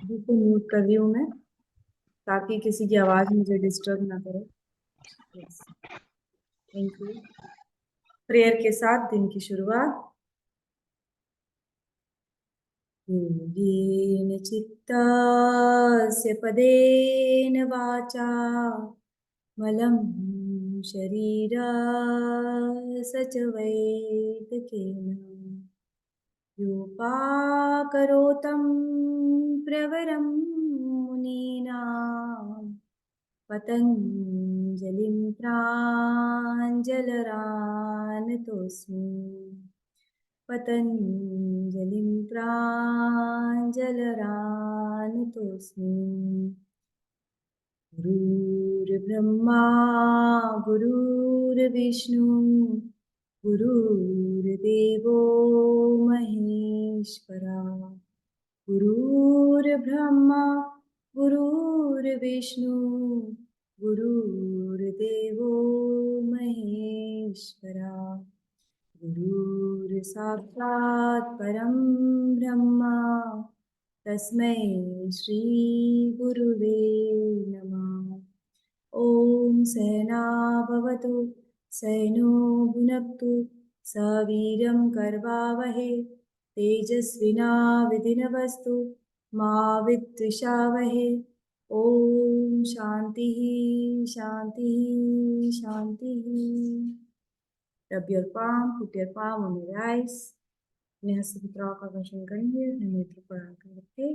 अभी तो म्यूट कर रही हूँ मैं, ताकि किसी की आवाज मुझे डिस्टर्ब ना करे। Yes, thank you. प्रेयर के साथ दिन की शुरुआत। योगेन चित्तस्य पदेन वाचा मलं शरीरस्य च वैदिकेन योपाकरोतं प्रवरं मुनीनां पतञ्जलिं प्राञ्जलरानतोऽस्मि। पतञ्जलिं प्राञ्जलरानतोऽस्मि। गुरुर्ब्रह्मा गुरुर्विष्णु गुरुर्देवो महेश्वरा। गुरुर्ब्रह्मा गुरुर्विष्णु गुरुर्देवो महेश्वरा। गुरुर्साक्षात् परं ब्रह्म तस्मै श्री गुरुवे नमः। ॐ सहना भवतु सहनो भुनक्तु सवीर्यं कर्वावहे तेजस्विनावधीतमस्तु मा विद्विषावहे। ॐ शान्तिः शान्तिः शान्तिः। Rub your palm, put your palm on your eyes। अपने हस्त मुद्राओं का दर्शन करेंगे, नेत्र पर आंखें रखे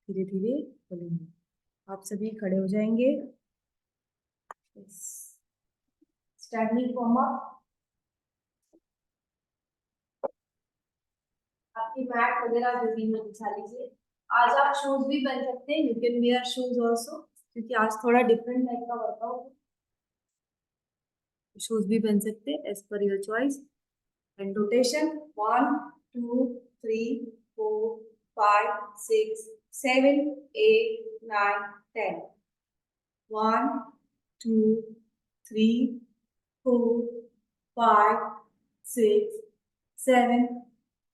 धीरे धीरे बोलेंगे। आप सभी खड़े हो जाएंगे। Standing form up. आपकी मैट वगैरह जो भी है बिछा लीजिए। आज आप शूज भी पहन सकते हैं, you can wear shoes also, क्योंकि आज थोड़ा डिफरेंट टाइप का वर्कआउट। शूज भी पहन सकते हैं as per your choice. And rotation 1 2 3 4 5 6 7 8 9 10। 1 2 3 4 5 6 7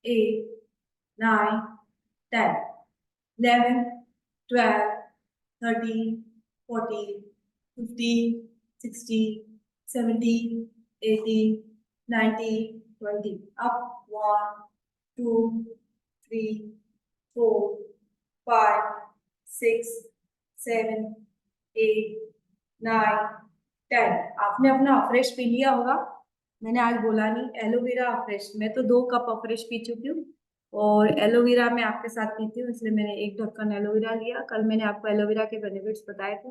8 9 10 11 12 13 14 15 16 17 18 19 20। up 1 2 3 4 5 6 7 8 9 10। आपने अपना अफ्रेश पी लिया होगा, मैंने आज बोला नहीं। एलोवेरा अफ्रेश, मैं तो 2 कप अफ्रेश पी चुकी हूँ, और एलोवेरा मैं आपके साथ पीती हूँ, इसलिए मैंने 1 ढक्कन एलोवेरा लिया। कल मैंने आपको एलोवेरा के बेनिफिट्स बताए थे।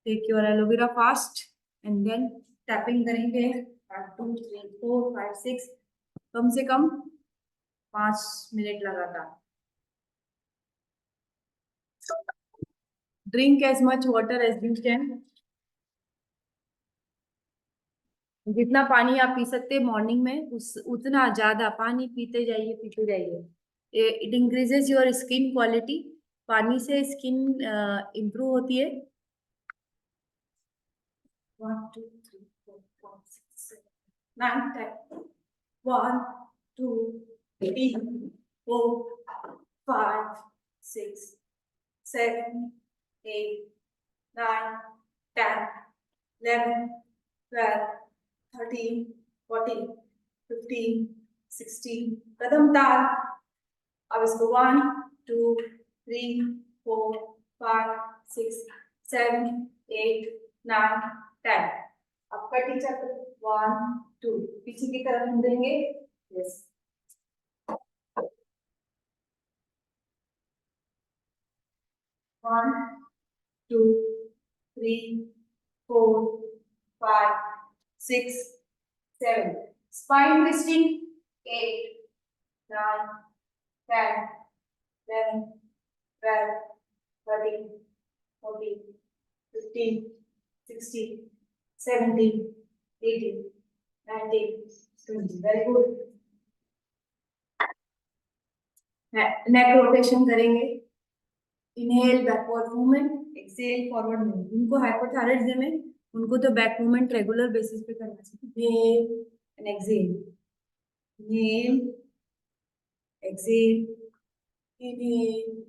Take your aloe vera fast and then tapping करेंगे 1 2 3 4 5 6, कम से कम 5 मिनट लगातार। Drink as much water as you can. जितना पानी आप पी सकते हैं मॉर्निंग में, उतना ज्यादा पानी पीते जाइए पीते जाइए। It increases your skin quality. पानी से स्किन इंप्रूव होती है। 1 2 3 4 5 6 7 9 10। 1 2 3 4 5 6 7 8 9 10 11 12 13 14 15 16। कदम ताल। अब इसको 1 2 3 4 5 6 7 8 9 10। अब कटी चक्र 1 2, पीछे की तरफ मुड़ेंगे। Yes, 1 2 3 4 5 6 7। Spine twisting 8 9 10 11 12 13 14 15 16 17 18 19 20। Very good. Neck rotation करेंगे। Inhale backward movement, exhale forward movement. जिनको हाइपोथायराइडिज्म है उनको तो बैक मूवमेंट रेगुलर बेसिस पे करना चाहिए। Inhale and exhale, inhale exhale inhale,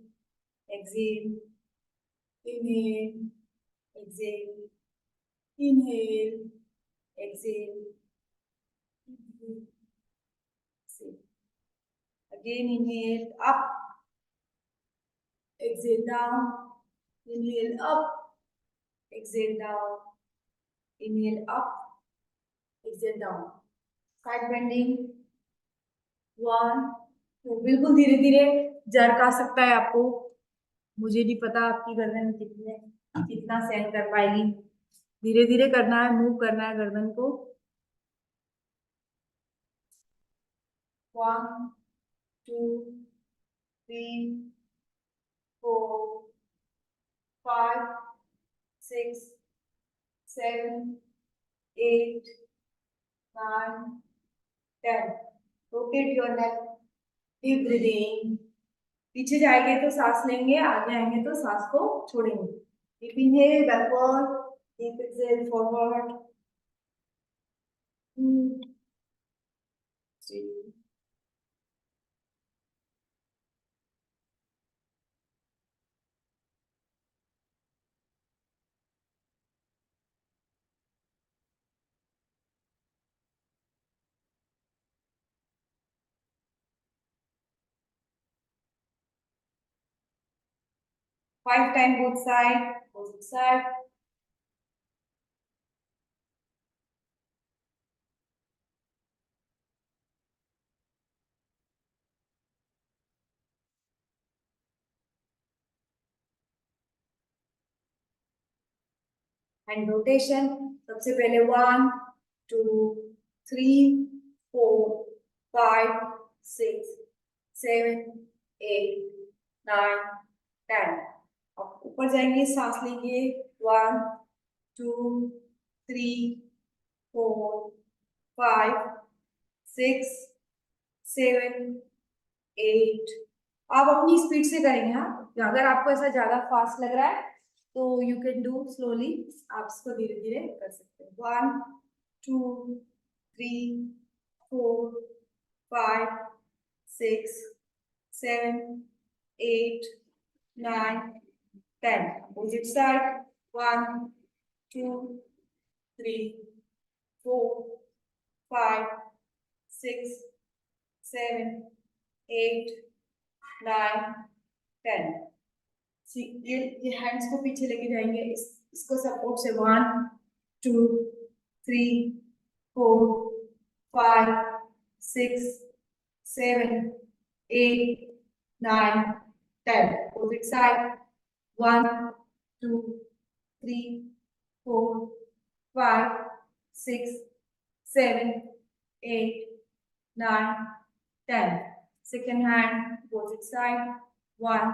exhale, inhale, exhale, inhale, exhale, inhale, exhale. Again inhale up, exhale down, inhale up, exhale down, inhale up, exhale down. Side bending, 1 2. बिल्कुल धीरे धीरे jerk आ सकता है आपको, मुझे नहीं पता आपकी गर्दन कितना सहन कर पाएगी। धीरे धीरे करना है, मूव करना है गर्दन को। 1 2 3 4 5 6 7 8 9 10. Rotate your neck, deep breathing. पीछे जाएंगे तो सांस लेंगे, आगे आएंगे तो सांस को छोड़ेंगे। Deep inhale backward, deep exhale forward. 2 3 5 times both side, opposite side. Hand rotation. सबसे पहले 1 2 3 4 5 6 7 8 9 10. अब ऊपर जाएंगे, सांस लेंगे। 1 2 3 4 5 6 7 8. आप अपनी स्पीड से करेंगे। हाँ, अगर आपको ऐसा ज्यादा फास्ट लग रहा है तो यू कैन डू स्लोली, आप इसको धीरे धीरे कर सकते हैं। 1 2 3 4 5 6 7 8 9 10. Opposite side. 1 2 3 4 5 6 7 8 9 10. ये हैंड्स को पीछे लेके जाएंगे, इसको सपोर्ट से। 1 2 3 4 5 6 7 8 9 10. Opposite side. 1 2 3 4 5 6 7 8 9 10. Second hand, opposite side. 1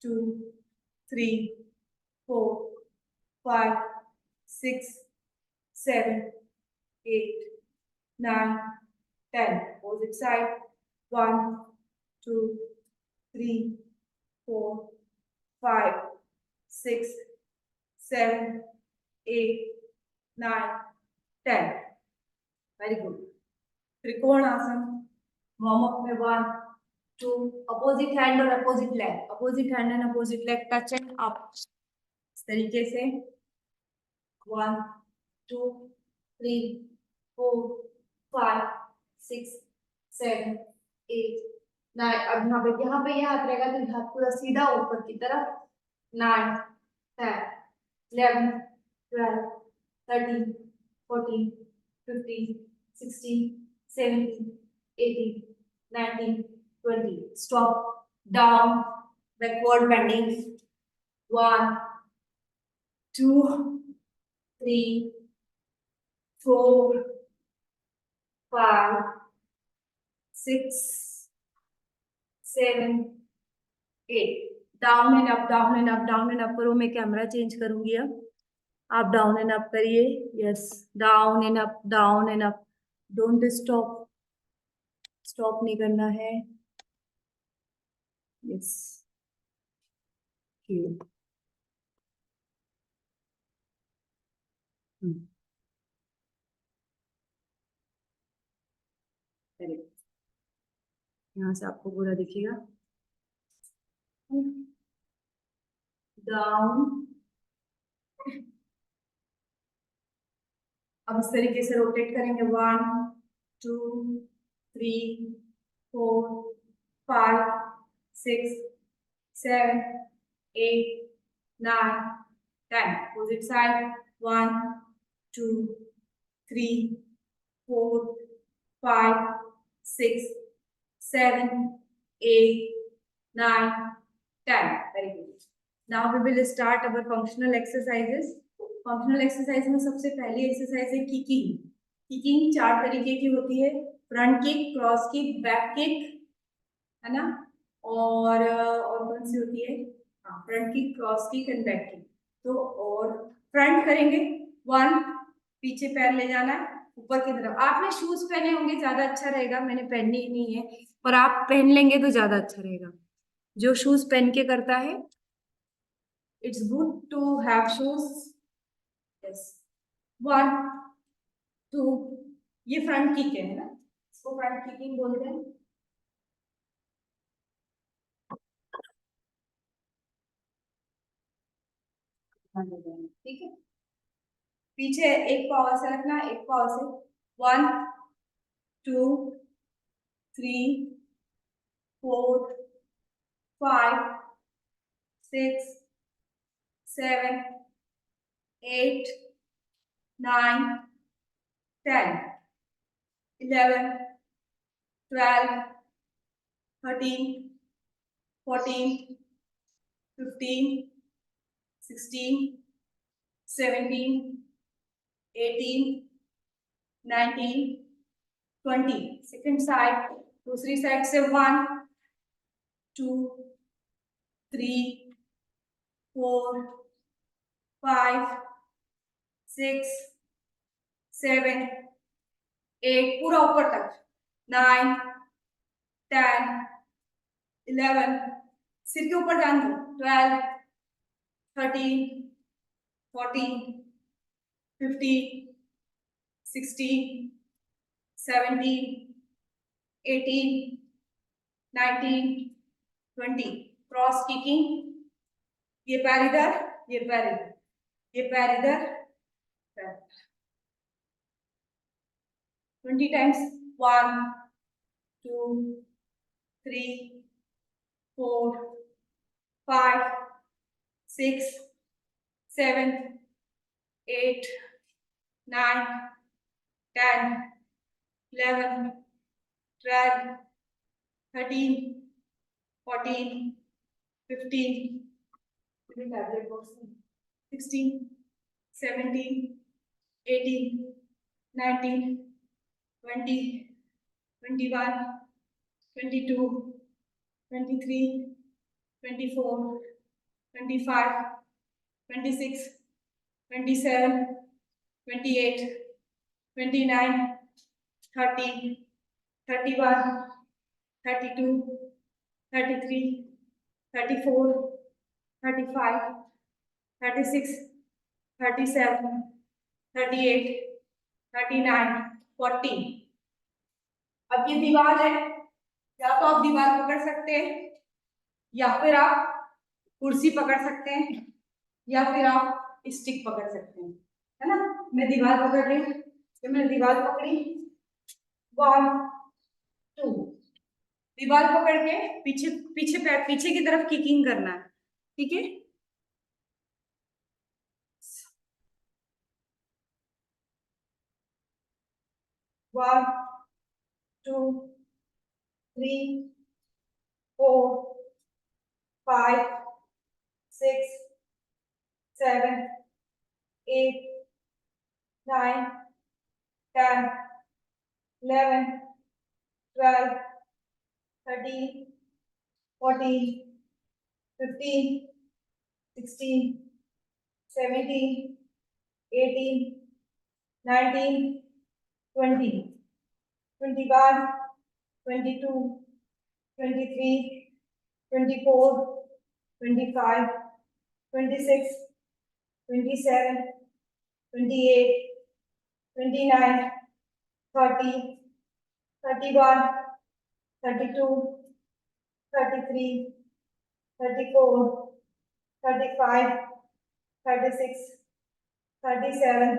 2 3 4 5 6 7 8 9 10. Opposite side. 1 2 3 4 5 6 7 8 9 10. Very good. Trikonasana. Warm up में 1 2. अपोजिट हैंड और opposite leg, opposite hand and opposite leg touch and up, इस तरीके से। 1 2 3 4 5 6 7 8 9. अब यहाँ पे ये हाथ रहेगा तो हाथ पूरा सीधा ऊपर की तरफ। 9 10 11 12 13 14 15 16 17 18 19 20. Stop. Down, backward bending. 1 2 3 4 5 6 7 8. Down and up, down and up, down and up करो। मैं कैमरा चेंज करूंगी अब, आप डाउन एंड अप करिए। Yes, down and up, down and up. Don't stop, stop नहीं करना है। यस, यहाँ से आपको पूरा दिखेगा। डाउन। अब इस तरीके से रोटेट करेंगे, 1 2 3 4 5 6 7 8 9 10. Opposite side, 1 2 3 4 5 6 7 8 9 10. Very good. Now we will start our functional exercises. Functional exercise में सबसे पहली एक्सरसाइज है किकिंग। किकिंग 4 तरीके की होती है, front kick, cross kick, back kick, है ना। और कौन सी होती है, हाँ, front kick, cross kick and back kick. तो और फ्रंट करेंगे, 1, पीछे पैर ले जाना है ऊपर की तरफ। आपने शूज पहने होंगे, ज्यादा अच्छा रहेगा, मैंने पहनने ही नहीं है, पर आप पहन लेंगे तो ज्यादा अच्छा रहेगा। जो शूज पहन के करता है, it's good to have shoes. Yes, 1 2, ये फ्रंट किक है ना, इसको फ्रंट किकिंग बोलते हैं। ठीक है, पीछे एक पाव से रखना, एक पाव से, 1 2 3 4 5 6 7 8 9 10 11 12 13 14 15 16 17 18 19 20। सेकेंड साइड, दूसरी साइड से 1 2 3 4 5 6 7 8, पूरा ऊपर तक, 9 10 11, सिर के ऊपर ध्यान दो, 12 13 14 15 16 17 18 19 20। क्रॉस किकिंग, ये पैर इधर, ये पैर इधर, ये पैर इधर, 20 टाइम्स, 1 2 3 4 5 6 7 8 9 10 11 12 13 14 15 16 17 18 19 20 21 22 23 24 25 26 27 28 29 30 31 32 33 34 35 36 37 38 39 40। अब ये दीवार है, या तो आप दीवार पकड़ सकते हैं, या फिर आप कुर्सी पकड़ सकते हैं, या फिर आप स्टिक पकड़ सकते हैं, है ना। मैं दीवार पकड़ रही हूँ, तो मैंने दीवार पकड़ी, 1 2, दीवार पकड़ के पीछे पीछे पैर पीछे की तरफ किकिंग करना है, ठीक है। 1 2 3 4 5 6 7 8 9 10 11 12 13 14 15 16 17 18 19 20 21 22 23 24 25 26 27 28 29 30 31 32 33 34, 35, 36, 37,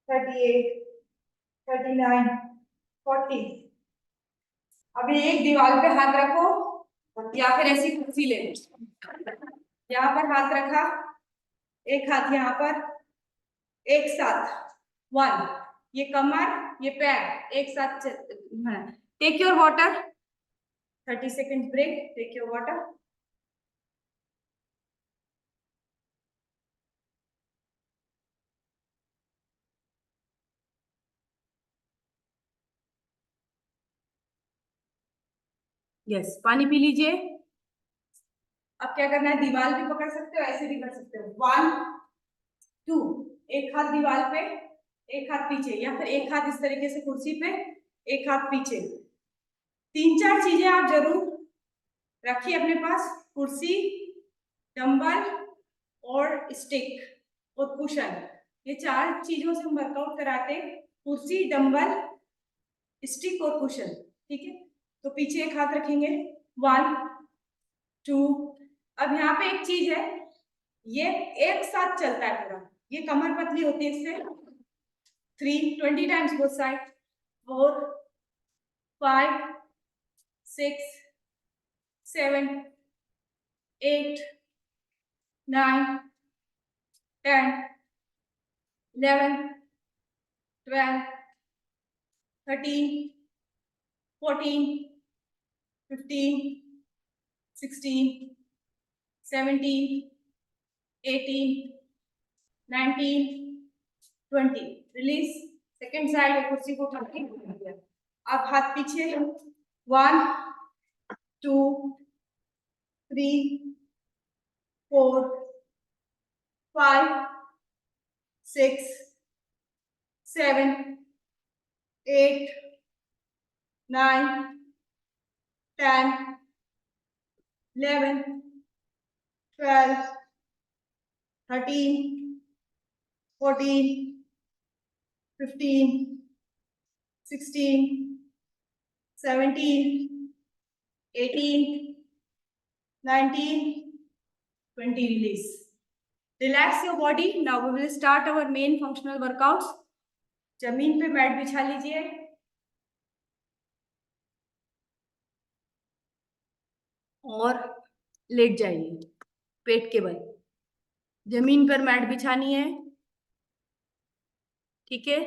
38, 39, 40। अभी एक दीवार पे हाथ रखो या फिर ऐसी कुर्सी ले लो। यहाँ पर हाथ रखा, एक हाथ यहाँ पर, एक साथ 1, ये कमर ये पैर एक साथ। Take your water, 30 seconds break, take your water। Yes, पानी पी लीजिए। अब क्या करना है, दीवार भी पकड़ सकते हो, ऐसे भी कर सकते हो। 1 2, एक हाथ दीवार पे, एक हाथ पीछे, या फिर एक हाथ इस तरीके से कुर्सी पे, एक हाथ पीछे। 3-4 चीजें आप जरूर रखिए अपने पास, कुर्सी, डंबल और स्टिक और कुशन। ये 4 चीजों से हम वर्कआउट कराते हैं, कुर्सी, डंबल, स्टिक और कुशन। ठीक है, तो पीछे एक हाथ रखेंगे, 1 2। अब यहाँ पे एक चीज है, ये एक साथ चलता है पूरा, ये कमर पतली होती है इससे। 3 20 times both side, 4 5 6 7 8 9 10 11 12 13 14 15 16 17 18 19 20। Release. Second side, कुर्सी को उठा के अब हाथ पीछे, 1 2 3 4 5 6 7 8 9 10 11 12 13 14 15 16 17 18 19 20। Release. Relax your body. Now we will start our main functional workouts. जमीन पे मैट बिछा लीजिए और लेट जाइए पेट के बल। जमीन पर मैट बिछानी है, ठीक है।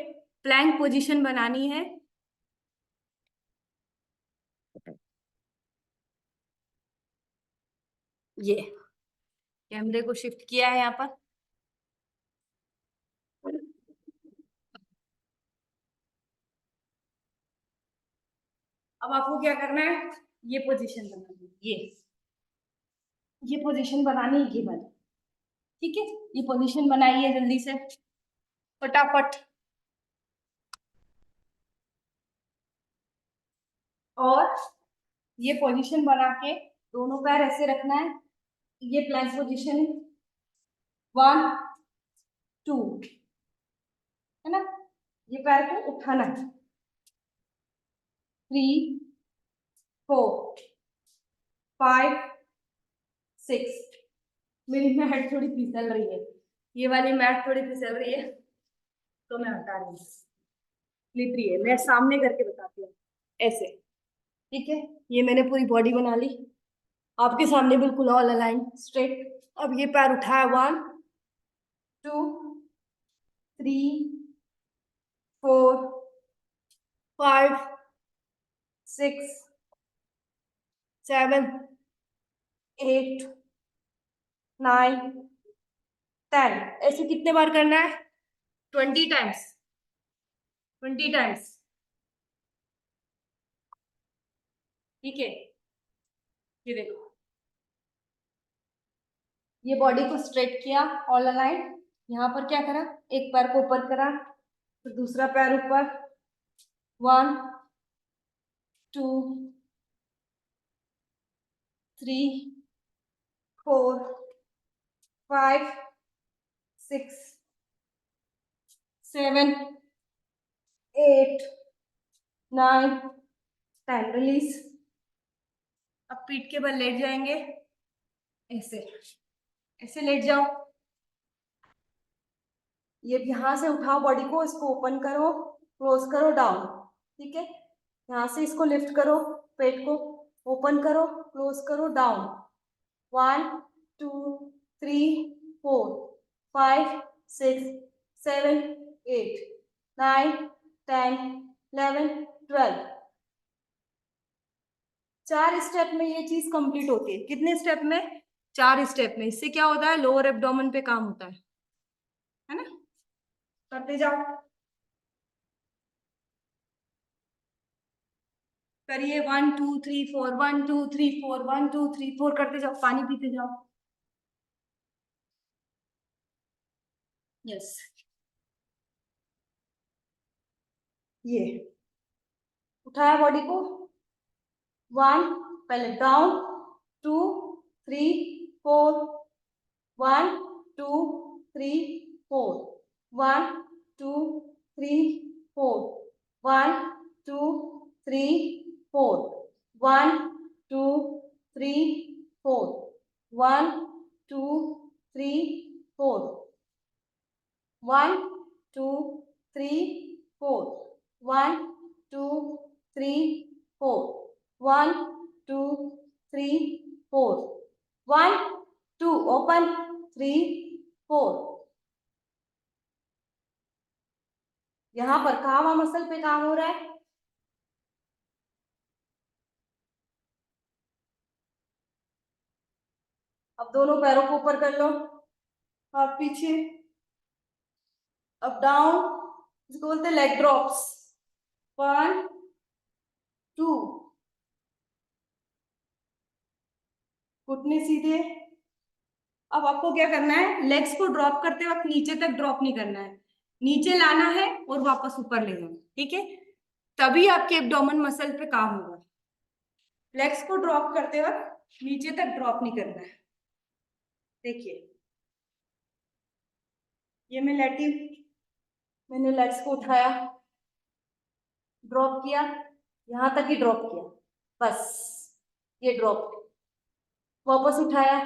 प्लैंक पोजीशन बनानी है। ये कैमरे को शिफ्ट किया है यहाँ पर। अब आपको क्या करना है, ये पोजीशन बनानी है, ये पोजीशन बनानी है, ये वाली। ठीक है, ये पोजीशन बनाइए जल्दी से, फटाफट। और ये पोजीशन बना के दोनों पैर ऐसे रखना है, ये प्लैंक पोजीशन है। 1 2, है ना, ये पैर को उठाना है। 3 4 5 6। मेरी मैट थोड़ी फिसल रही है, ये वाली मैट थोड़ी फिसल रही है, तो मैं हटा रही हूँ। स्लिप रही है, मैं सामने करके बताती हूँ, ऐसे। ठीक है, ये मैंने पूरी बॉडी बना ली आपके सामने, बिल्कुल ऑल अलाइन स्ट्रेट। अब ये पैर उठाया, 1 2 3 4 5 6 7 8 9 10। ऐसे कितने बार करना है, 20 टाइम्स, 20 टाइम्स। ठीक है, ये देखो, ये बॉडी को स्ट्रेट किया, ऑल अलाइन। यहाँ पर क्या करा, एक पैर को ऊपर करा, फिर दूसरा पैर ऊपर, 1 2 3 4 5 6 7 8 9 10। रिलीज। अब पीठ के बल लेट जाएंगे, ऐसे ऐसे लेट जाओ। ये यहां से उठाओ बॉडी को, इसको ओपन करो, क्लोज करो, डाउन। ठीक है, यहां से इसको लिफ्ट करो, पेट को ओपन करो, क्लोज करो, डाउन। 1 2 3 4 5 6 7 8 9 10 11 12। 4 स्टेप में ये चीज कंप्लीट होती है। कितने स्टेप में? 4 स्टेप में। इससे क्या होता है? लोअर एब्डोमेन पे काम होता है ना। करते जाओ, करिए। 1 2 3 4 1 2 3 4 1 2 3 4 करते जाओ, पानी पीते जाओ। यस, ये उठाया बॉडी को। 1, पहले डाउन, 2 3 4, 1 2 3 4, 1 2 3 4, 1 2 3 4, 1 2 3 4, 1 2 3 4, 1 2 3 4, 1 2 3 4, 1 2 3 4, 1 2 open, 3 4। यहां पर कावा मसल पे काम हो रहा है। अब दोनों पैरों को ऊपर कर लो, हाथ पीछे, अप डाउन, इसको बोलते हैं लेग ड्रॉप्स। 1 2, घुटने सीधे। अब आपको क्या करना है? लेग्स को ड्रॉप करते वक्त नीचे तक ड्रॉप नहीं करना है, नीचे लाना है और वापस ऊपर ले जाना। ठीक है, तभी आपके एब्डोमेन मसल पे काम होगा। लेग्स को ड्रॉप करते वक्त नीचे तक ड्रॉप नहीं करना है। देखिए, ये मैं लेटी, मैंने लेग्स को उठाया, ड्रॉप किया, यहां तक ही ड्रॉप किया, बस ये ड्रॉप। वापस उठाया,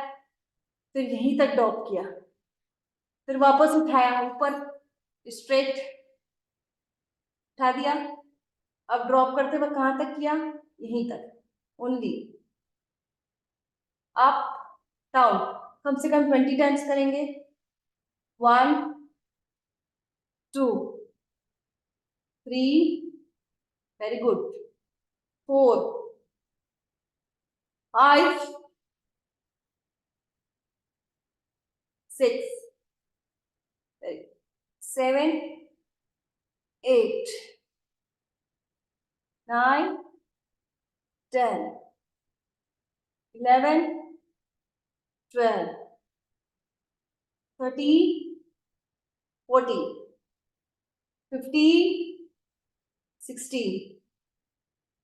फिर यहीं तक ड्रॉप किया, फिर वापस उठाया, ऊपर स्ट्रेट उठा दिया। अब ड्रॉप करते वक्त कहां तक किया? यहीं तक ओनली। अप डाउन कम से कम 20 टाइम्स करेंगे। 1 2 3, वेरी गुड, 4 5 6, 7 8 9 10 11 12 13 14 15 16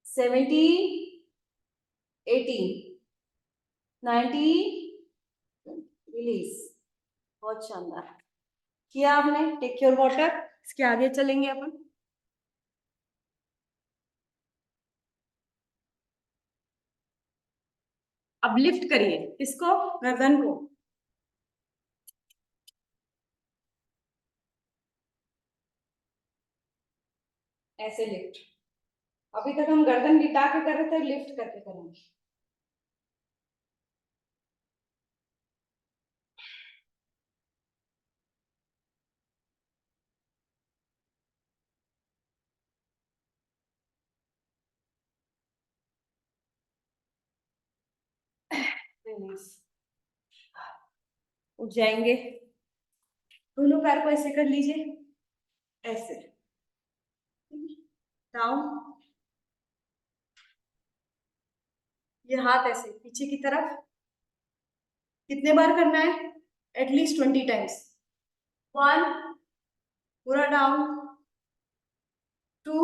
17 18 19, रिलीज। बहुत शानदार किया आपने। Take your water. इसके आगे चलेंगे अपन। अब लिफ्ट करिए इसको, गर्दन को। ऐसे लिफ्ट। अभी तक हम गर्दन लिटा के कर रहे थे, लिफ्ट करके करेंगे। रिलीज। उठ जाएंगे, दोनों पैर को ऐसे कर लीजिए, ऐसे डाउन। ये हाथ ऐसे पीछे की तरफ। कितने बार करना है? At least 20 times. 1, पूरा डाउन। 2,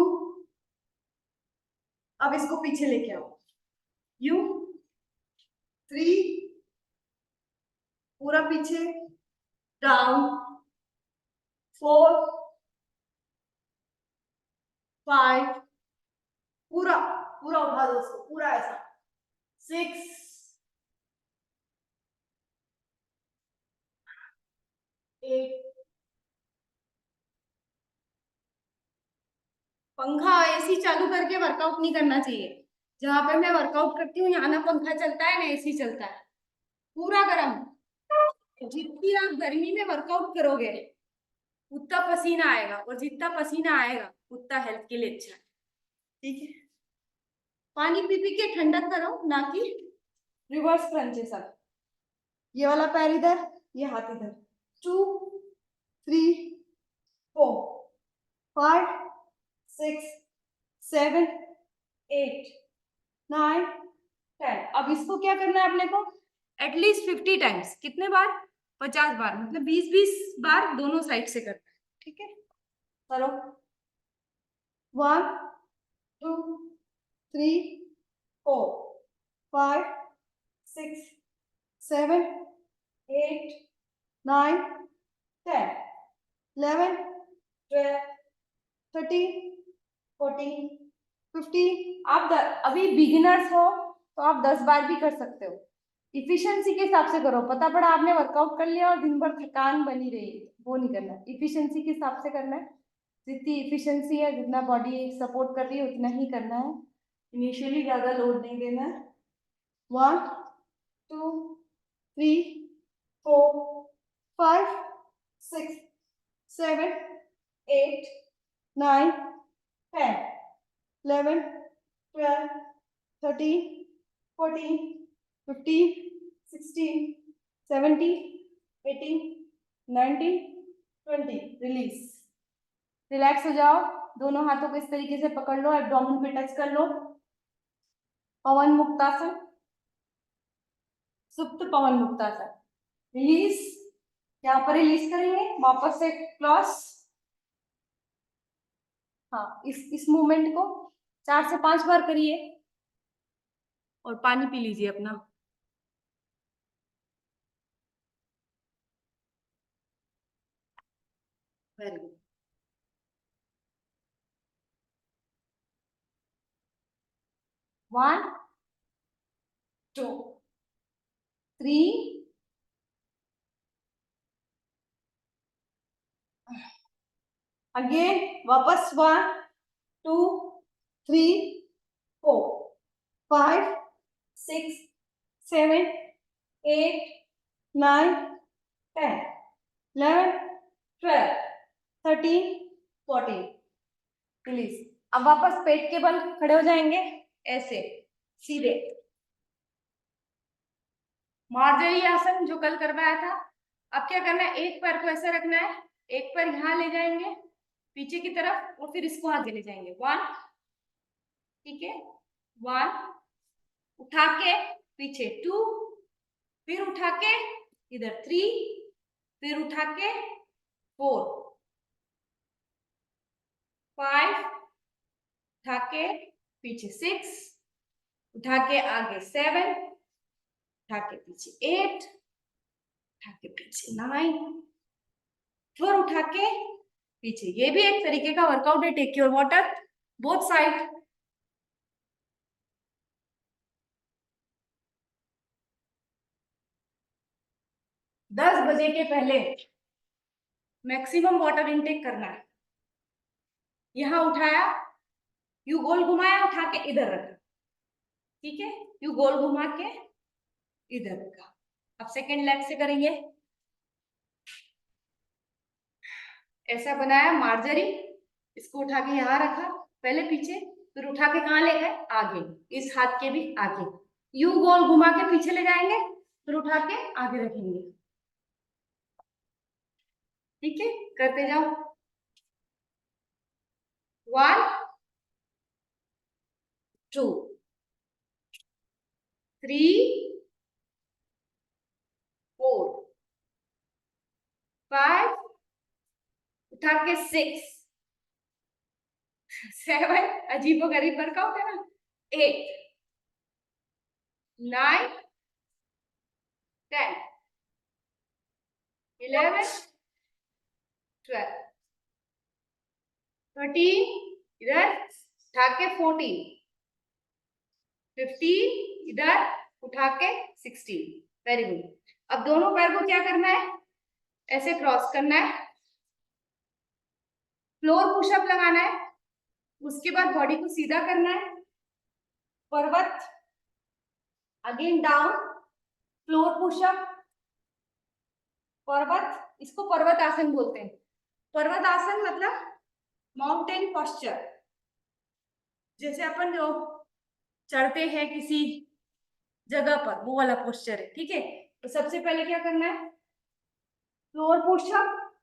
अब इसको पीछे लेके आओ, यू। 3, पूरा पीछे, डाउन। 4 5, पूरा पूरा उठा दो उसको, पूरा ऐसा। 6 8। पंखा एसी चालू करके वर्कआउट नहीं करना चाहिए। जहां पे मैं वर्कआउट करती हूँ यहाँ ना पंखा चलता है ना एसी चलता है, पूरा गर्म। जितनी आप गर्मी में वर्कआउट करोगे उतना पसीना आएगा, और जितना पसीना आएगा उतना हेल्थ के लिए अच्छा है। ठीक है, पानी पी पी के ठंडक करो, ना कि रिवर्स क्रंचेस। अब ये वाला पैर इधर, ये हाथ इधर। 2 3 4 5 6 7 8 9 10। अब इसको क्या करना है अपने को, एटलीस्ट 50 टाइम्स। कितने बार, 50 बार, मतलब 20-20 बार दोनों साइड से करना है। ठीक है, करो। 1 2 3 4 5 6 7 8 9 10 11 12 13 14 15। आप अभी बिगिनर्स हो तो आप 10 बार भी कर सकते हो। इफिशिएंसी के हिसाब से करो। पता पड़ा आपने वर्कआउट कर लिया और दिन भर थकान बनी रही, वो नहीं करना है। इफिशिएंसी के हिसाब से करना है। जितनी इफिशिएंसी है, जितना बॉडी सपोर्ट कर रही है उतना ही करना है। इनिशियली ज्यादा लोड नहीं देना है। 1 2 3 4 5 6 7 8 9 10 11 12 13 14 15 16 17 18 19 20। रिलीज। रिलैक्स हो जाओ। दोनों हाथों को इस तरीके से पकड़ लो, एब्डोमेन पे टच कर लो। पवन मुक्तासन, सुप्त पवन मुक्तासन। रिलीज। यहाँ पर रिलीज करेंगे, वापस से क्रॉस। हाँ, इस मूवमेंट को 4 से 5 बार करिए और पानी पी लीजिए अपना। Very good. 1 2 3 अगेन, वापस। 1 2 3 4 5 6 7 8 9 10 11 12 13 14। रिलीज। अब वापस पेट के बल खड़े हो जाएंगे, ऐसे सीधे। मार्जरी आसन जो कल करवाया था। अब क्या करना है, एक पैर को ऐसा रखना है, एक पैर यहाँ ले जाएंगे पीछे की तरफ, और फिर इसको आगे ले जाएंगे। 1, ठीक है, 1, उठा के पीछे 2, फिर उठा के इधर 3, फिर उठा के 4 5, उठा के पीछे 6, उठा के आगे 7, उठा के पीछे 8, उठा के पीछे 9, फिर उठा के पीछे। ये भी एक तरीके का वर्कआउट है। Take your water, both side. दस बजे के पहले मैक्सिमम वाटर इनटेक करना है। यहां उठाया, यू गोल घुमाया, उठा के इधर रखा। ठीक है, यू गोल घुमा के इधर रखा। अब सेकेंड लेग से करेंगे। ऐसा बनाया मार्जरी, इसको उठा के यहाँ रखा, पहले पीछे, फिर उठा के कहाँ ले गए, आगे, इस हाथ के भी आगे। यू गोल घुमा के पीछे ले जाएंगे, फिर उठा के आगे रखेंगे। ठीक है, करते जाओ। 1 2 3 4 5, उठा के 6 7, अजीबो गरीब वर्कआउट है ना, 8 9 10 11 12 13, इधर उठा के 14 15, इधर उठा के 16। Very good. अब दोनों पैर को क्या करना है, ऐसे क्रॉस करना है, फ्लोर पुशअप लगाना है, उसके बाद बॉडी को सीधा करना है, पर्वत, अगेन डाउन, फ्लोर पुशअप, पर्वत, इसको पर्वत आसन बोलते हैं। पर्वत आसन मतलब माउंटेन पोस्चर, जैसे अपन जो चढ़ते हैं किसी जगह पर, वो वाला पोस्चर है, ठीक है। तो सबसे पहले क्या करना है, फ्लोर पुशअप,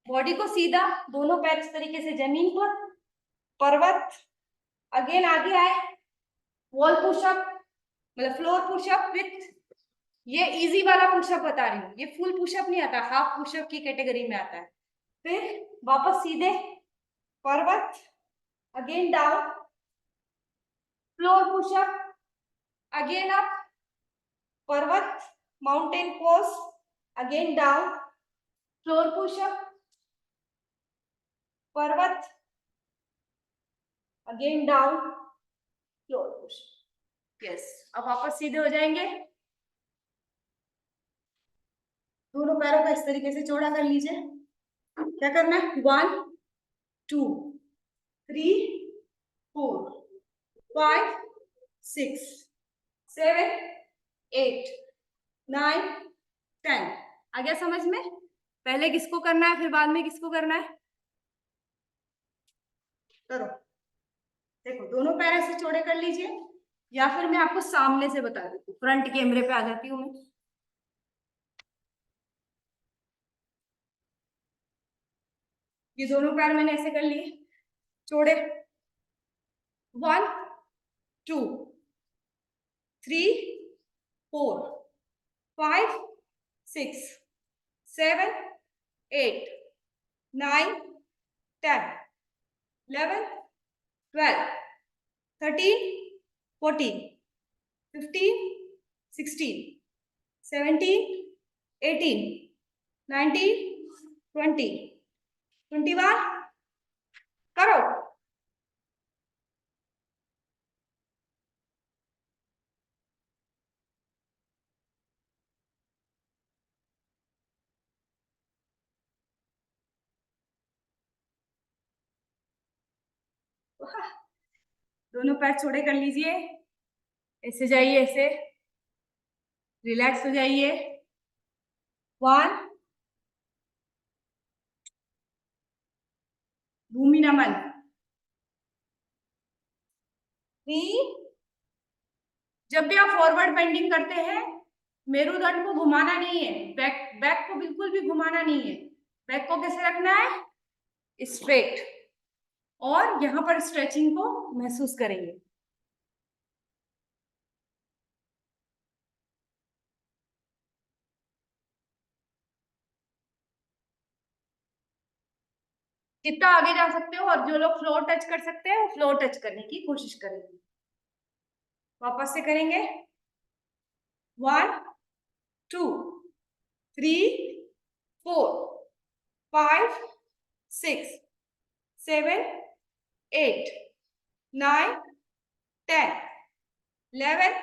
बॉडी को सीधा, दोनों पैर इस तरीके से जमीन पर, पर्वत, अगेन आगे आए, वॉल पुशअप मतलब फ्लोर पुशअप विथ, ये इजी वाला पुशअप बता रही हूँ, ये फुल पुशअप नहीं आता, हाफ पुशअप की कैटेगरी में आता है। फिर वापस सीधे, पर्वत, again down, floor pushup, again up, पर्वत, mountain pose, again down, floor pushup, पर्वत, again down, floor pushup. Yes, अब वापस सीधे हो जाएंगे, दोनों पैरों को इस तरीके से चौड़ा कर लीजिए। क्या करना है, 1 2 3 4 5 6 7 8 9 10। आ गया समझ में? पहले किसको करना है, फिर बाद में किसको करना है, करो। देखो, दोनों पैर ऐसे चौड़े कर लीजिए, या फिर मैं आपको सामने से बता देती हूँ, फ्रंट कैमरे पे आ जाती हूँ मैं। ये दोनों पैर मैंने ऐसे कर लिए चौड़े, 1 2 3 4 5 6 7 8 9 10 11 12 13 14 15 16 17 18 19 20 21। करो। दोनों पैर छोड़े कर लीजिए, ऐसे जाइए, ऐसे रिलैक्स हो जाइए। 1, भूमि नमन। 3, जब भी आप फॉरवर्ड बेंडिंग करते हैं, मेरुदंड को घुमाना नहीं है, बैक बैक को बिल्कुल भी घुमाना नहीं है। बैक को कैसे रखना है, स्ट्रेट, और यहाँ पर स्ट्रेचिंग को महसूस करेंगे। जितना आगे जा सकते हो, और जो लोग फ्लोर टच कर सकते हैं वो फ्लोर टच करने की कोशिश करेंगे। वापस से करेंगे, 1 2 3 4 5 6 7 8 9 10 11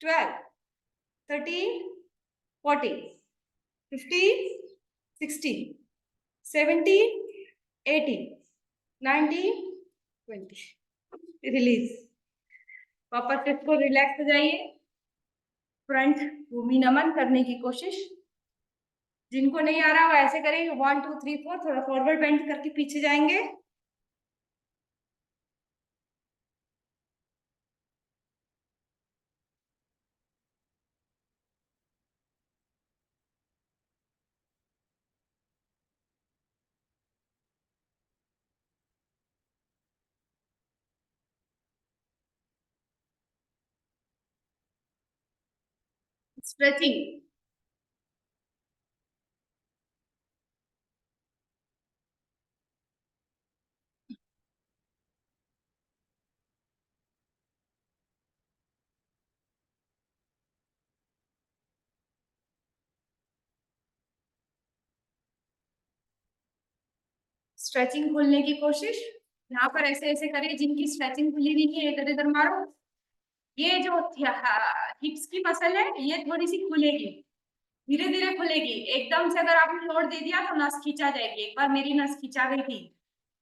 12 13 14 15 16 17 18 19 20। रिलीज। वापस से इसको रिलैक्स हो जाइए, फ्रंट भूमि नमन करने की कोशिश। जिनको नहीं आ रहा वो ऐसे करेंगे, 1 2 3 4, थोड़ा फॉरवर्ड बेंड करके पीछे जाएंगे। स्ट्रेचिंग। स्ट्रेचिंग खोलने की कोशिश, यहाँ पर ऐसे ऐसे करिए, जिनकी स्ट्रेचिंग खुली नहीं है इधर इधर मारो। ये जो हिप्स की मसल है, ये थोड़ी सी खुलेगी, धीरे धीरे खुलेगी। एकदम से अगर आपने लोड दे दिया तो नस खींचा जाएगी। एक बार मेरी नस खींचा गई थी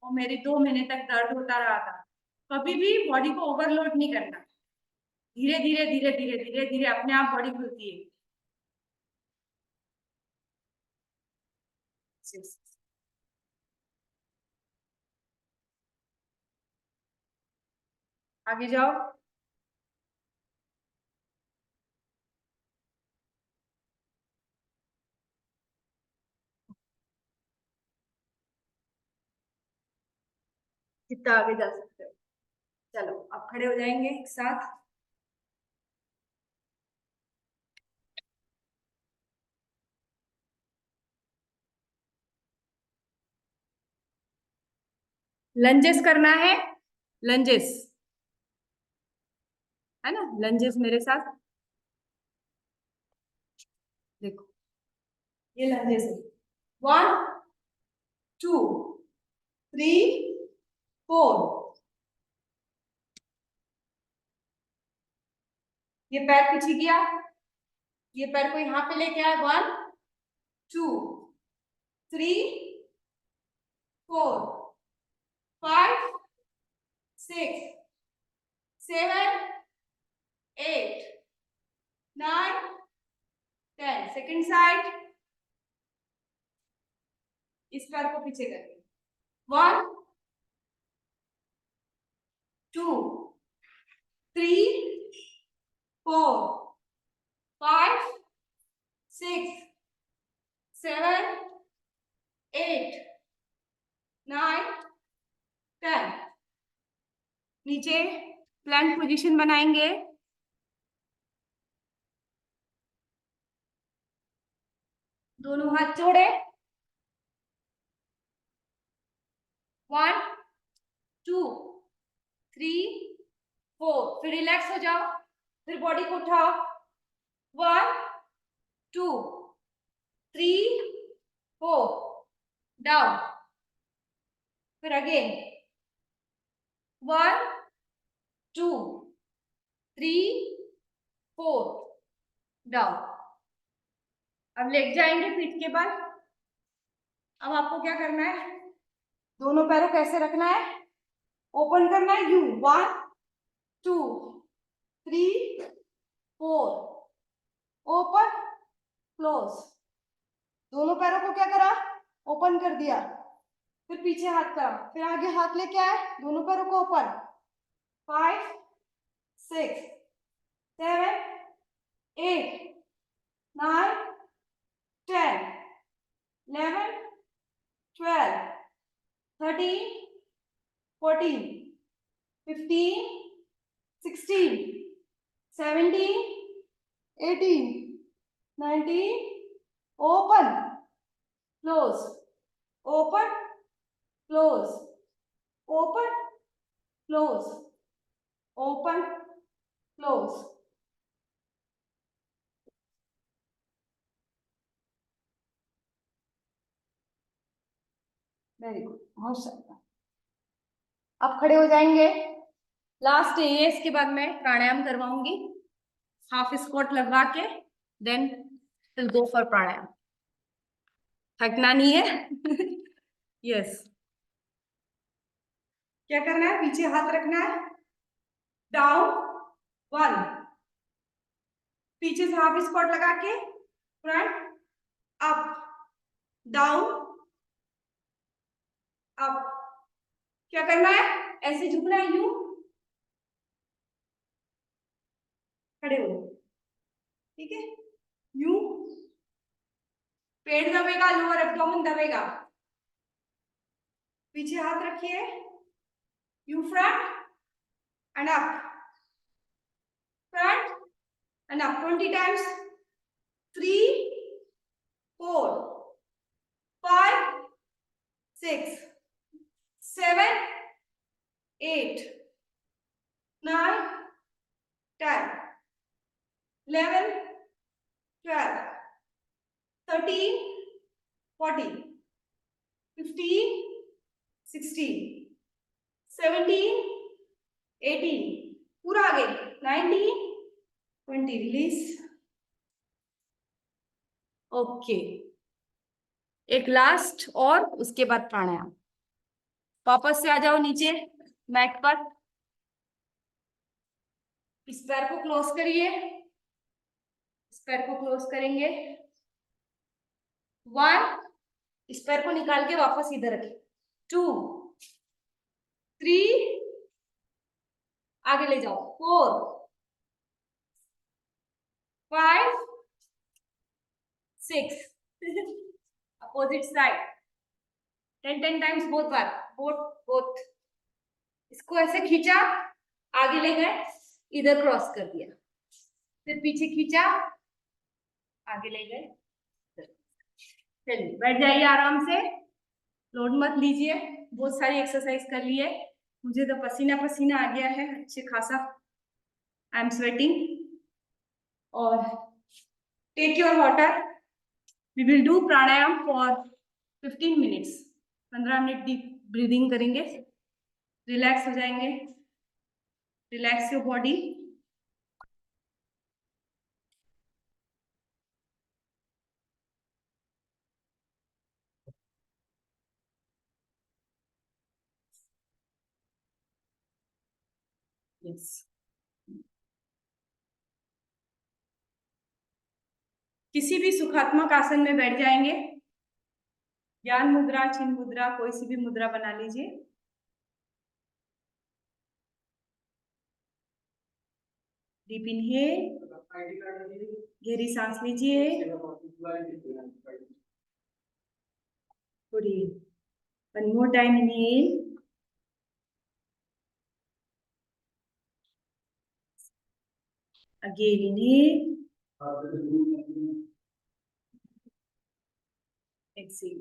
और मेरी 2 महीने तक दर्द होता रहा था। कभी भी बॉडी को ओवरलोड नहीं करना। धीरे धीरे धीरे धीरे धीरे धीरे अपने आप बॉडी खुलती है। आगे जाओ। कितना आगे जा सकते हो। चलो अब खड़े हो जाएंगे एक साथ। लंजेस करना है। लंजेस है ना, लंजेस मेरे साथ। देखो ये लंजेस है। 1 2 3 4। ये पैर पीछे किया। ये पैर को यहाँ पे लेके आए। 1 2 3 4 5 6 7 8 9 10। Second side. इस पैर को पीछे करके 1 2 3 4 5 6 7 8 9 10। नीचे प्लैंक पोजीशन बनाएंगे। दोनों हाथ जोड़े। 1 2 3 4। फिर रिलैक्स हो जाओ। फिर बॉडी को उठाओ। 1 2 3 4। डाउन। फिर अगेन 1 2 3 4। डाउन। अब लेट जाएंगे पीठ के बल। अब आपको क्या करना है, दोनों पैरों कैसे रखना है, ओपन करना है। 1 2 3 4। Open close. दोनों पैरों को क्या करा, ओपन कर दिया। फिर पीछे हाथ करा, फिर आगे हाथ लेके आए, दोनों पैरों को open. 5 6 7 8 9 10 11 12 13 14 15 16 17 18 19। Open close open close open close open close. Very good, बहुत शानदार। अब खड़े हो जाएंगे। लास्ट ये, इसके बाद मैं प्राणायाम करवाऊंगी हाफ स्क्वाट लगवा के। देन विल गो फॉर प्राणायाम। थकना नहीं है। यस। क्या करना है, पीछे हाथ रखना है। डाउन 1। पीछे से हाफ स्क्वाट लगा के फ्रंट अप डाउन अप। क्या करना है, ऐसे झुकना है, यूं खड़े हो। ठीक है, यूं पेट दबेगा, लोअर एब्डोमेन दबेगा। पीछे हाथ रखिए, you front end up, front end up 20 times. 3 4 5 6 7 8 9 10 11 12 13 14 15 16 17 18। पूरा आगे 19 20। रिलीज। ओके, एक लास्ट और उसके बाद प्राणायाम। वापस से आ जाओ नीचे मैट पर, इस पैर को क्लोज करिए, इस पैर को क्लोज करेंगे। 1, इस पैर को निकाल के वापस इधर रखिए। 2, 3, आगे ले जाओ। 4, 5, 6, अपोजिट साइड। 10 टाइम्स बोथ बार, बोथ। इसको ऐसे खींचा, आगे ले गए, इधर क्रॉस कर दिया, फिर पीछे खींचा, आगे ले गए। चलिए बैठ जाइए आराम से, लोड मत लीजिए, बहुत सारी एक्सरसाइज कर लिए। मुझे तो पसीना पसीना आ गया है अच्छे खासा, आई एम स्वेटिंग। और take your water, we will do pranayama for 15 minutes. 15 minute deep breathing करेंगे, रिलैक्स हो जाएंगे, रिलैक्स योर बॉडी। यस, किसी भी सुखात्मक आसन में बैठ जाएंगे, ज्ञान मुद्रा, चिन्ह मुद्रा, कोई सी भी मुद्रा बना लीजिए। डीप इनहेल, गहरी सांस लीजिए, छोड़िए। One more time, inhale, again inhale, exhale.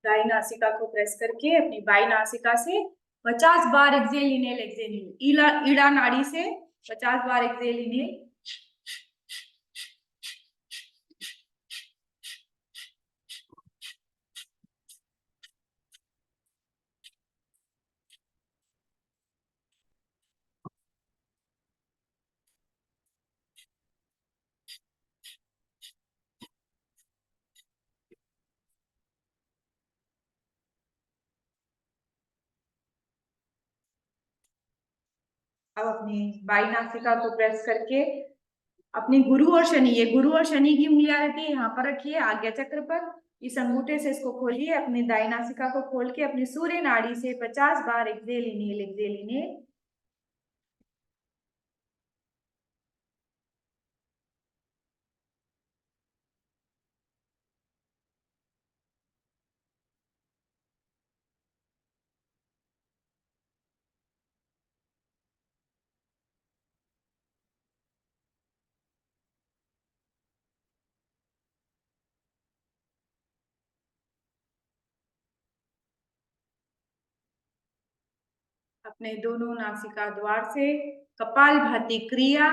दाई नासिका को प्रेस करके अपनी बाई नासिका से 50 बार एक्सेल इनहेल, एक्सेल इनहेल। ईड़ा नाड़ी से 50 बार एक्सेल इनहेल। अब अपनी बाई नासिका को प्रेस करके अपनी गुरु और शनि, ये गुरु और शनि की उंगलियां रहती है, यहाँ पर रखिए आज्ञा चक्र पर। इस अंगूठे से इसको खोलिए, अपनी दाई नासिका को खोल के अपनी सूर्य नाड़ी से 50 बार एक्सेल इनहेल, एक्सेल इनहेल। अपने दोनों नासिका द्वार से कपालभाति क्रिया।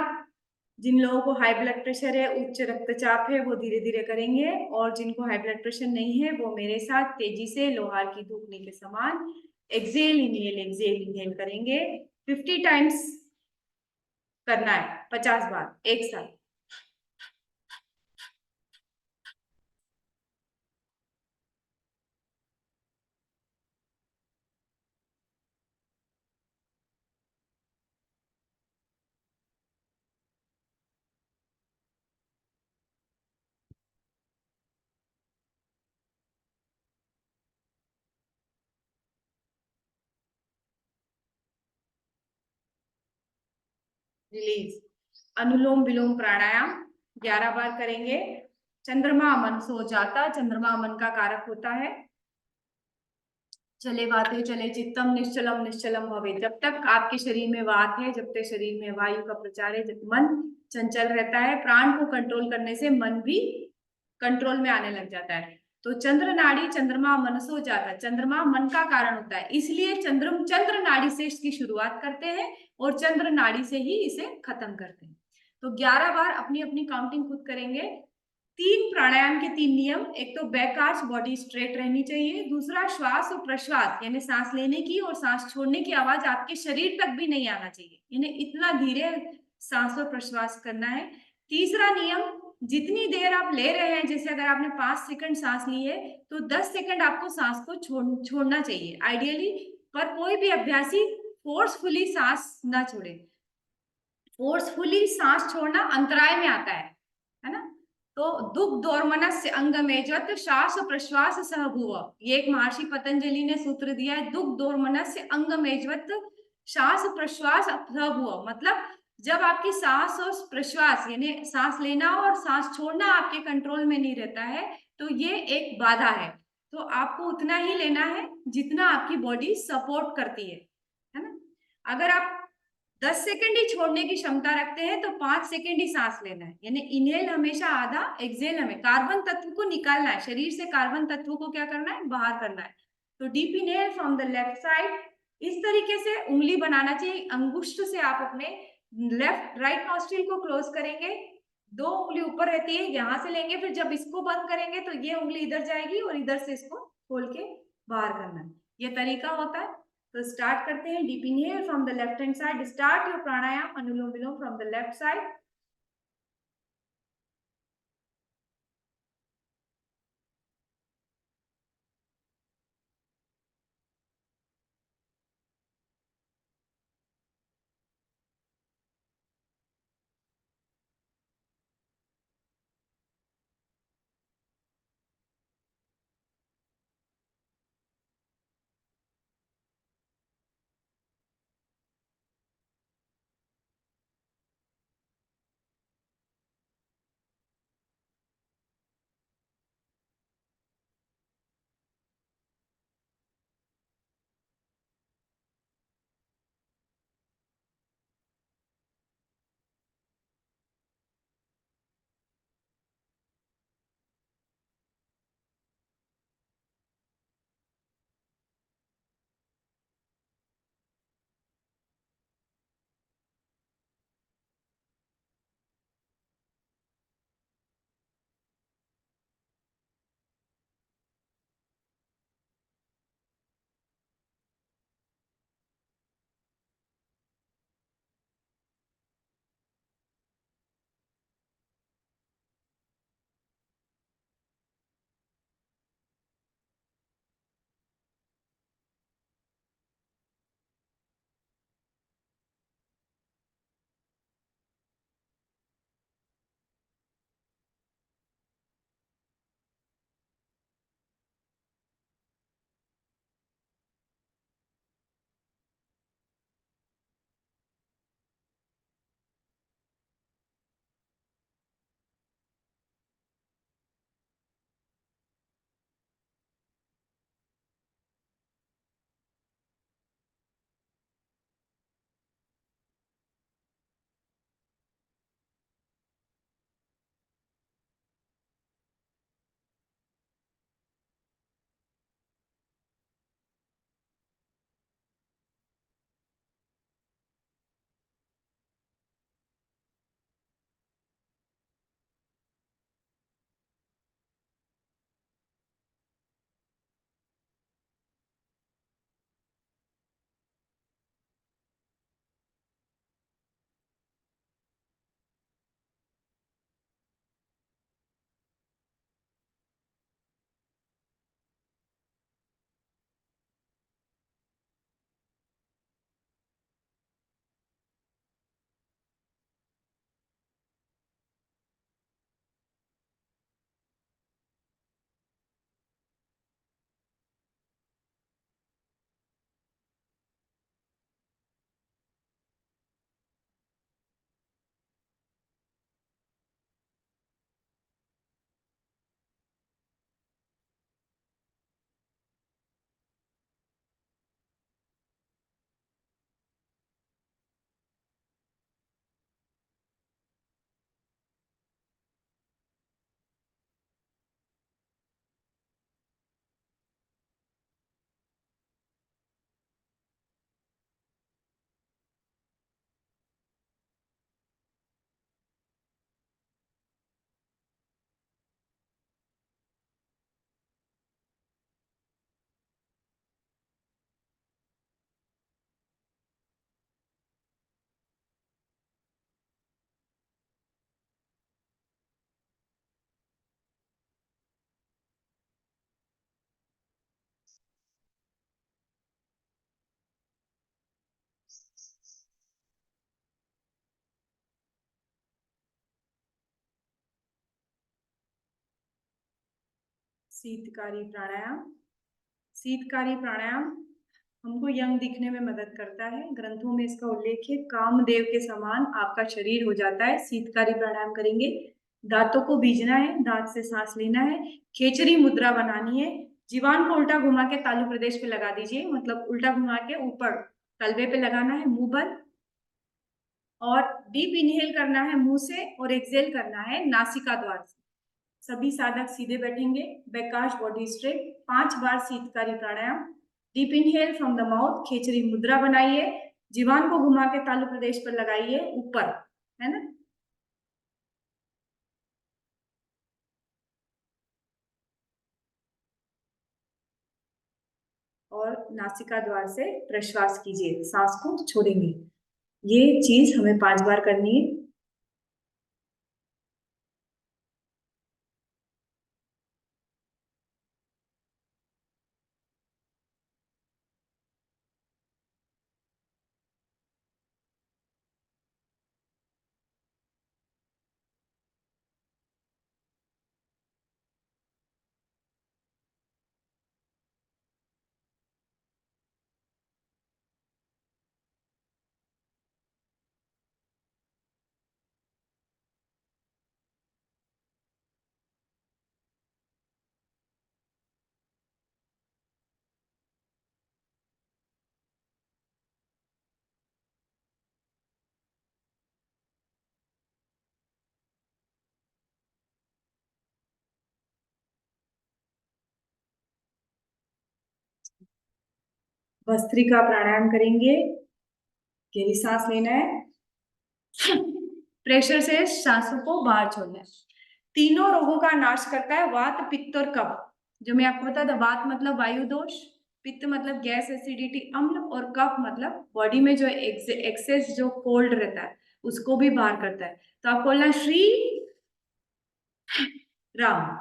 जिन लोगों को हाई ब्लड प्रेशर है, उच्च रक्तचाप है, वो धीरे धीरे करेंगे, और जिनको हाई ब्लड प्रेशर नहीं है वो मेरे साथ तेजी से लोहार की धूपनी के समान एक्सेल इनहेल, एक्सेल इनहेल करेंगे। 50 टाइम्स करना है, 50 बार एक साथ। रिलीज। अनुलोम विलोम प्राणायाम 11 बार करेंगे। चंद्रमा मन सो जाता, चंद्रमा मन का कारक होता है। चले वाते चले चित्तम निश्चलम निश्चलम भवे। जब तक आपके शरीर में वात है, जब तक शरीर में वायु का प्रचार है, जब मन चंचल रहता है, प्राण को कंट्रोल करने से मन भी कंट्रोल में आने लग जाता है। तो चंद्र नाड़ी, चंद्रमा मन सो जाता, चंद्रमा मन का कारण होता है, इसलिए चंद्र नाड़ी से इसकी शुरुआत करते हैं और चंद्र नाड़ी से ही इसे खत्म करते हैं। तो 11 बार अपनी अपनी काउंटिंग खुद करेंगे। 3 प्राणायाम के 3 नियम, एक तो बैक आर्च, बॉडी स्ट्रेट रहनी चाहिए। दूसरा श्वास और प्रश्वास, यानी सांस लेने की और सांस छोड़ने की आवाज आपके शरीर तक भी नहीं आना चाहिए, यानी इतना धीरे सांस और प्रश्वास करना है। तीसरा नियम, जितनी देर आप ले रहे हैं, जैसे अगर आपने 5 सेकंड सांस ली है तो 10 सेकंड आपको सांस को छोड़ना चाहिए आइडियली। पर कोई भी अभ्यासी फोर्सफुली सांस ना छोड़े। फोर्सफुली सांस छोड़ना अंतराय में आता है ना। तो दुख दोर्मनस्य अंगमेजत श्वास प्रश्वास सहभुव, ये एक महर्षि पतंजलि ने सूत्र दिया है। दुख दोर्मनस्य अंगमेजवत श्वास प्रश्वास सहभुव, मतलब जब आपकी सांस और प्रश्वास यानी सांस लेना और सांस छोड़ना आपके कंट्रोल में नहीं रहता है तो ये एक बाधा है। तो आपको उतना ही लेना है जितना आपकी बॉडी सपोर्ट करती है ना। अगर आप 10 सेकंड ही छोड़ने की क्षमता रखते हैं तो 5 सेकंड ही सांस लेना है, यानी इनहेल हमेशा आधा, एक्सहेल हमें कार्बन तत्व को निकालना है, शरीर से कार्बन तत्व को क्या करना है, बाहर करना है। तो deep inhale from the left side, इस तरीके से उंगली बनाना चाहिए, अंगुष्ठ से आप अपने लेफ्ट राइट नॉस्ट्रिल को क्लोज करेंगे, 2 उंगली ऊपर रहती है, यहां से लेंगे, फिर जब इसको बंद करेंगे तो ये उंगली इधर जाएगी और इधर से इसको खोल के बाहर करना है। ये तरीका होता है। तो स्टार्ट करते हैं। Deep inhale from the left hand side, start your pranayama anulom vilom from the left side. Sheetkari pranayama. Sheetkari pranayama हमको यंग दिखने में मदद करता है। ग्रंथों में इसका उल्लेख है, कामदेव के समान आपका शरीर हो जाता है। शीतकारी प्राणायाम करेंगे। दांतों को बीजना है, दांत से सांस लेना है, खेचरी मुद्रा बनानी है। जीवान को उल्टा घुमा के तालु प्रदेश पे लगा दीजिए, मतलब उल्टा घुमा के ऊपर तलवे पे लगाना है, मुंह बंद। और डीप इनहेल करना है मुंह से और एक्सहेल करना है नासिका द्वार से। सभी साधक सीधे बैठेंगे, बैकाश बॉडी स्ट्रेट। 5 बार Sheetkari pranayama. Deep inhale from the mouth, खेचरी मुद्रा बनाइए, जीवान को घुमा के तालु प्रदेश पर लगाइए ऊपर, है ना। और नासिका द्वार से प्रश्वास कीजिए, सांस को छोड़ेंगे। ये चीज हमें 5 बार करनी है। भस्त्रिका प्राणायाम करेंगे। गहरी सांस लेना है, प्रेशर से सांसों को बाहर छोड़ना है। तीनों रोगों का नाश करता है, वात पित्त और कफ। जो मैं आपको बता था, वात मतलब वायु दोष, पित्त मतलब गैस एसिडिटी अम्ल, और कफ मतलब बॉडी में जो एक्सेस जो कोल्ड रहता है उसको भी बाहर करता है। तो आप बोलना श्री राम।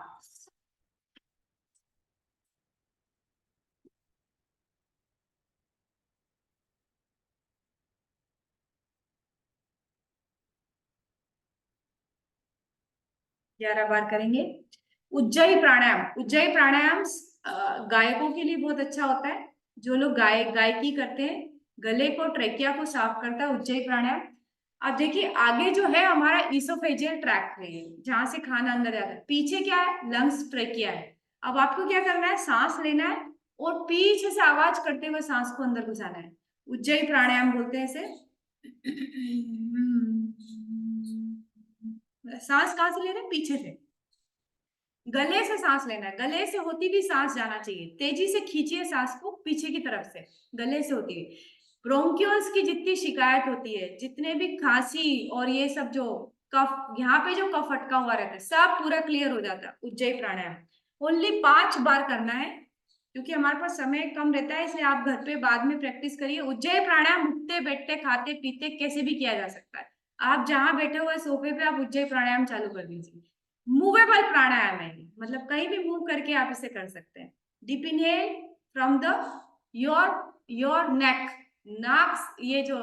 11 बार करेंगे। उज्जयी प्राणायाम। उज्जयी प्राणायाम गायकों के लिए बहुत अच्छा होता है। जो लोग गायकी करते हैं, गले को ट्रेकिया को साफ करता है उज्जयी प्राणायाम। अब देखिए, आगे जो है हमारा इसोफेजियल ट्रैक्ट है, जहां से खाना अंदर जाता है। पीछे क्या है, लंग्स ट्रेकिया है। अब आपको क्या करना है, सांस लेना है और पीछे से आवाज करते हुए सांस को अंदर घुसाना है। उज्जयी प्राणायाम बोलते हैं इसे। सांस कहाँ से ले रहे हैं, पीछे से। गले से सांस लेना है, गले से होती भी सांस जाना चाहिए। तेजी से खींचिए सांस को पीछे की तरफ से, गले से होती हुई। ब्रोंक्यूल्स की जितनी शिकायत होती है, जितने भी खांसी और ये सब जो कफ, यहाँ पे जो कफ अटका हुआ रहता है, सब पूरा क्लियर हो जाता है। उज्जयी प्राणायाम ओनली 5 बार करना है, क्योंकि हमारे पास समय कम रहता है, इसलिए आप घर पे बाद में प्रैक्टिस करिए। उज्जयी प्राणायाम उठते बैठते खाते पीते कैसे भी किया जा सकता है। आप जहां बैठे हुए सोफे पे आप उज्जयी प्राणायाम चालू कर दीजिए। मूवेबल प्राणायाम है, मतलब कहीं भी मूव करके आप इसे कर सकते हैं। Deep inhale from the your your neck, नाक, ये जो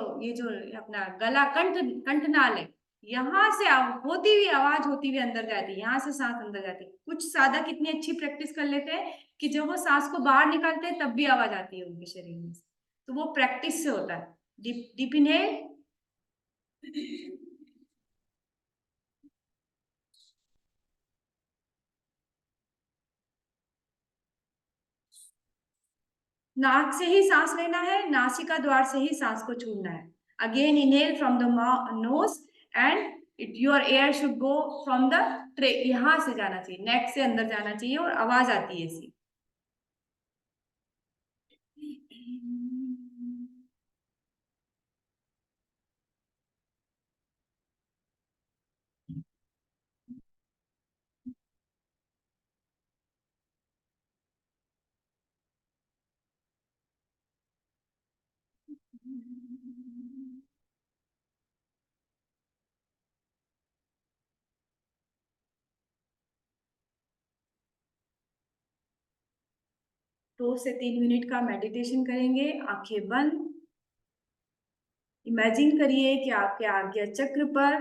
अपना गला, कंठ, कंठनाल है, यहाँ से होती हुई आवाज होती हुई अंदर जाती है, यहाँ से सांस अंदर जाती है। कुछ साधक इतनी अच्छी प्रैक्टिस कर लेते हैं कि जब वो सांस को बाहर निकालते हैं तब भी आवाज आती है उनके शरीर में से। तो वो प्रैक्टिस से होता है। डीप डीप इनहेल, नाक से ही सांस लेना है, नासिका द्वार से ही सांस को छोड़ना है। Again inhale from the nose and your air should go from the tray, यहां से जाना चाहिए, नेक से अंदर जाना चाहिए और आवाज आती है ऐसी। 2 से 3 मिनट का मेडिटेशन करेंगे, आंखें बंद। इमेजिन करिए कि आपके आज्ञा चक्र पर,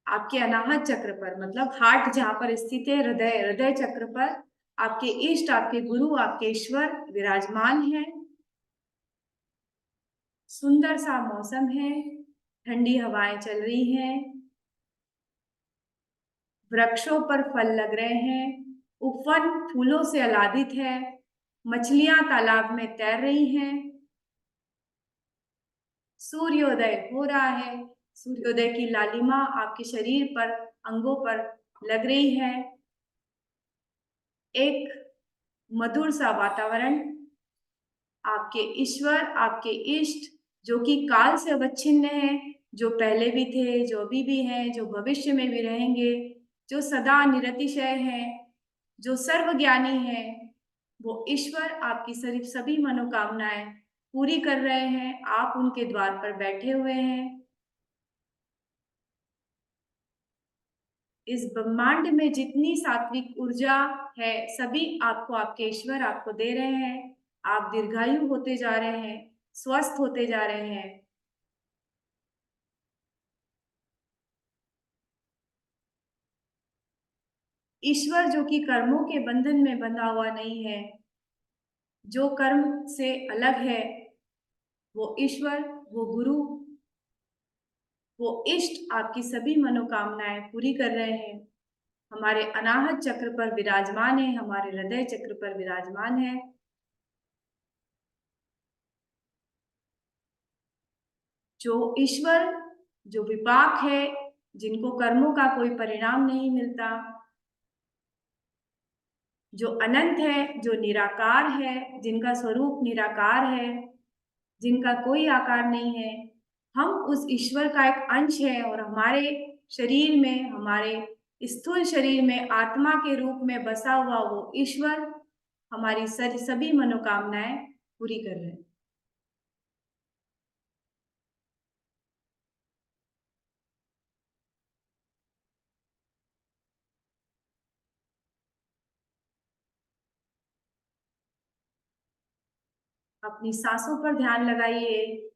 आपके अनाहत चक्र पर, मतलब हार्ट जहां पर स्थित है, हृदय हृदय चक्र पर आपके इष्ट, आपके गुरु, आपके ईश्वर विराजमान है। सुंदर सा मौसम है, ठंडी हवाएं चल रही हैं, वृक्षों पर फल लग रहे हैं, उपवन फूलों से आलादित है, मछलियां तालाब में तैर रही हैं, सूर्योदय हो रहा है। सूर्योदय की लालिमा आपके शरीर पर, अंगों पर लग रही है। एक मधुर सा वातावरण, आपके ईश्वर, आपके इष्ट जो कि काल से अवच्छिन्न है, जो पहले भी थे, जो अभी भी हैं, जो भविष्य में भी रहेंगे, जो सदा निरतिशय हैं, जो सर्वज्ञानी हैं, वो ईश्वर आपकी सिर्फ सभी मनोकामनाएं पूरी कर रहे हैं। आप उनके द्वार पर बैठे हुए हैं। इस ब्रह्मांड में जितनी सात्विक ऊर्जा है, सभी आपको आपके ईश्वर आपको दे रहे हैं। आप दीर्घायु होते जा रहे हैं, स्वस्थ होते जा रहे हैं। ईश्वर जो कि कर्मों के बंधन में बंधा हुआ नहीं है, जो कर्म से अलग है, वो ईश्वर, वो गुरु, वो इष्ट आपकी सभी मनोकामनाएं पूरी कर रहे हैं। हमारे अनाहत चक्र पर विराजमान है, हमारे हृदय चक्र पर विराजमान है। जो ईश्वर, जो विपाक है, जिनको कर्मों का कोई परिणाम नहीं मिलता, जो अनंत है, जो निराकार है, जिनका स्वरूप निराकार है, जिनका कोई आकार नहीं है, हम उस ईश्वर का एक अंश है। और हमारे शरीर में, हमारे स्थूल शरीर में आत्मा के रूप में बसा हुआ वो ईश्वर हमारी सभी मनोकामनाएं पूरी कर रहे हैं। अपनी सांसों पर ध्यान लगाइए।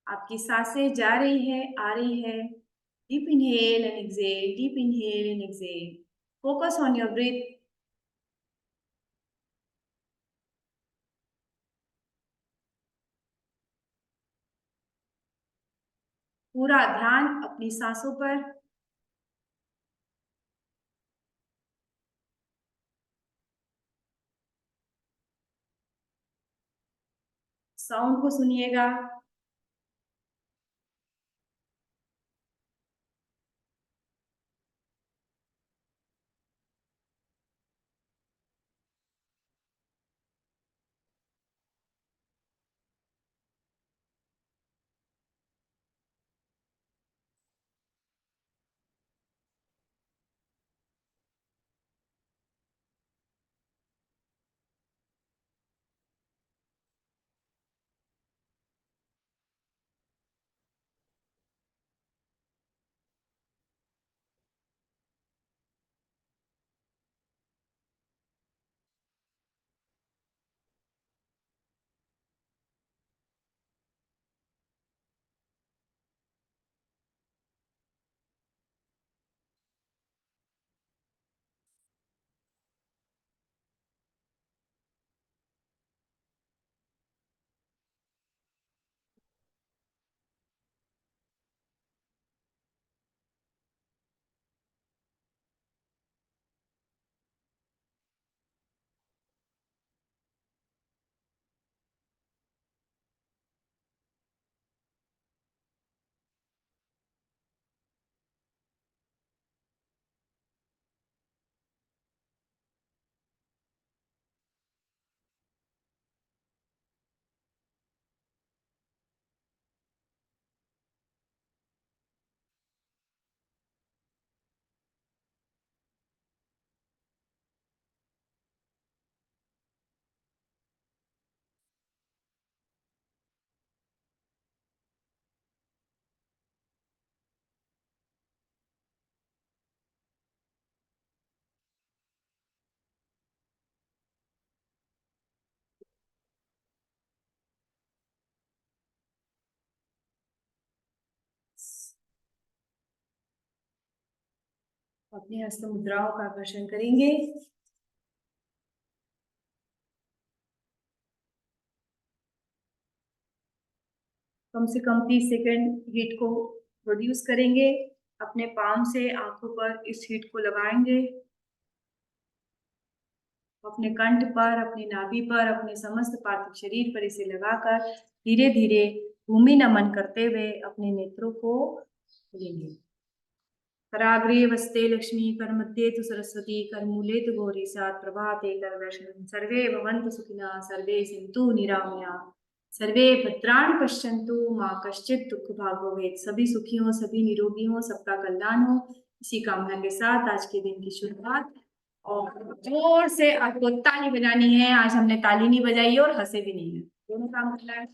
आपकी सांसें जा रही है, आ रही है। Deep inhale and exhale, deep inhale and exhale. Focus on your breath. पूरा ध्यान अपनी सांसों पर। साउंड को सुनिएगा। अपनी हस्त मुद्राओं का आकर्षण करेंगे। कम से कम 30 सेकेंड हीट को प्रोड्यूस करेंगे। अपने पाम से आंखों पर इस हीट को लगाएंगे, अपने कंठ पर, अपनी नाभि पर, अपने समस्त पार्थिव शरीर पर इसे लगाकर धीरे धीरे भूमि नमन करते हुए अपने नेत्रों को खोलेंगे। कराग्रे वस्ते लक्ष्मी, करमध्ये तु सरस्वती, करमूले तु गौरी, सात् प्रभाते करदर्शनम्। सर्वे भवन्तु सुखिनः, सर्वे सन्तु निरामयाः, सर्वे भद्राणि पश्यन्तु, माँ कश्चित् दुःख भाग् भवेत्। सभी सुखी हो, सभी निरोगी हो, सबका कल्याण हो, इसी कामना के साथ आज के दिन की शुरुआत। और जोर से आपको ताली बजानी है। आज हमने ताली नहीं बजाई और हंसे भी नहीं है, दोनों काम करना है।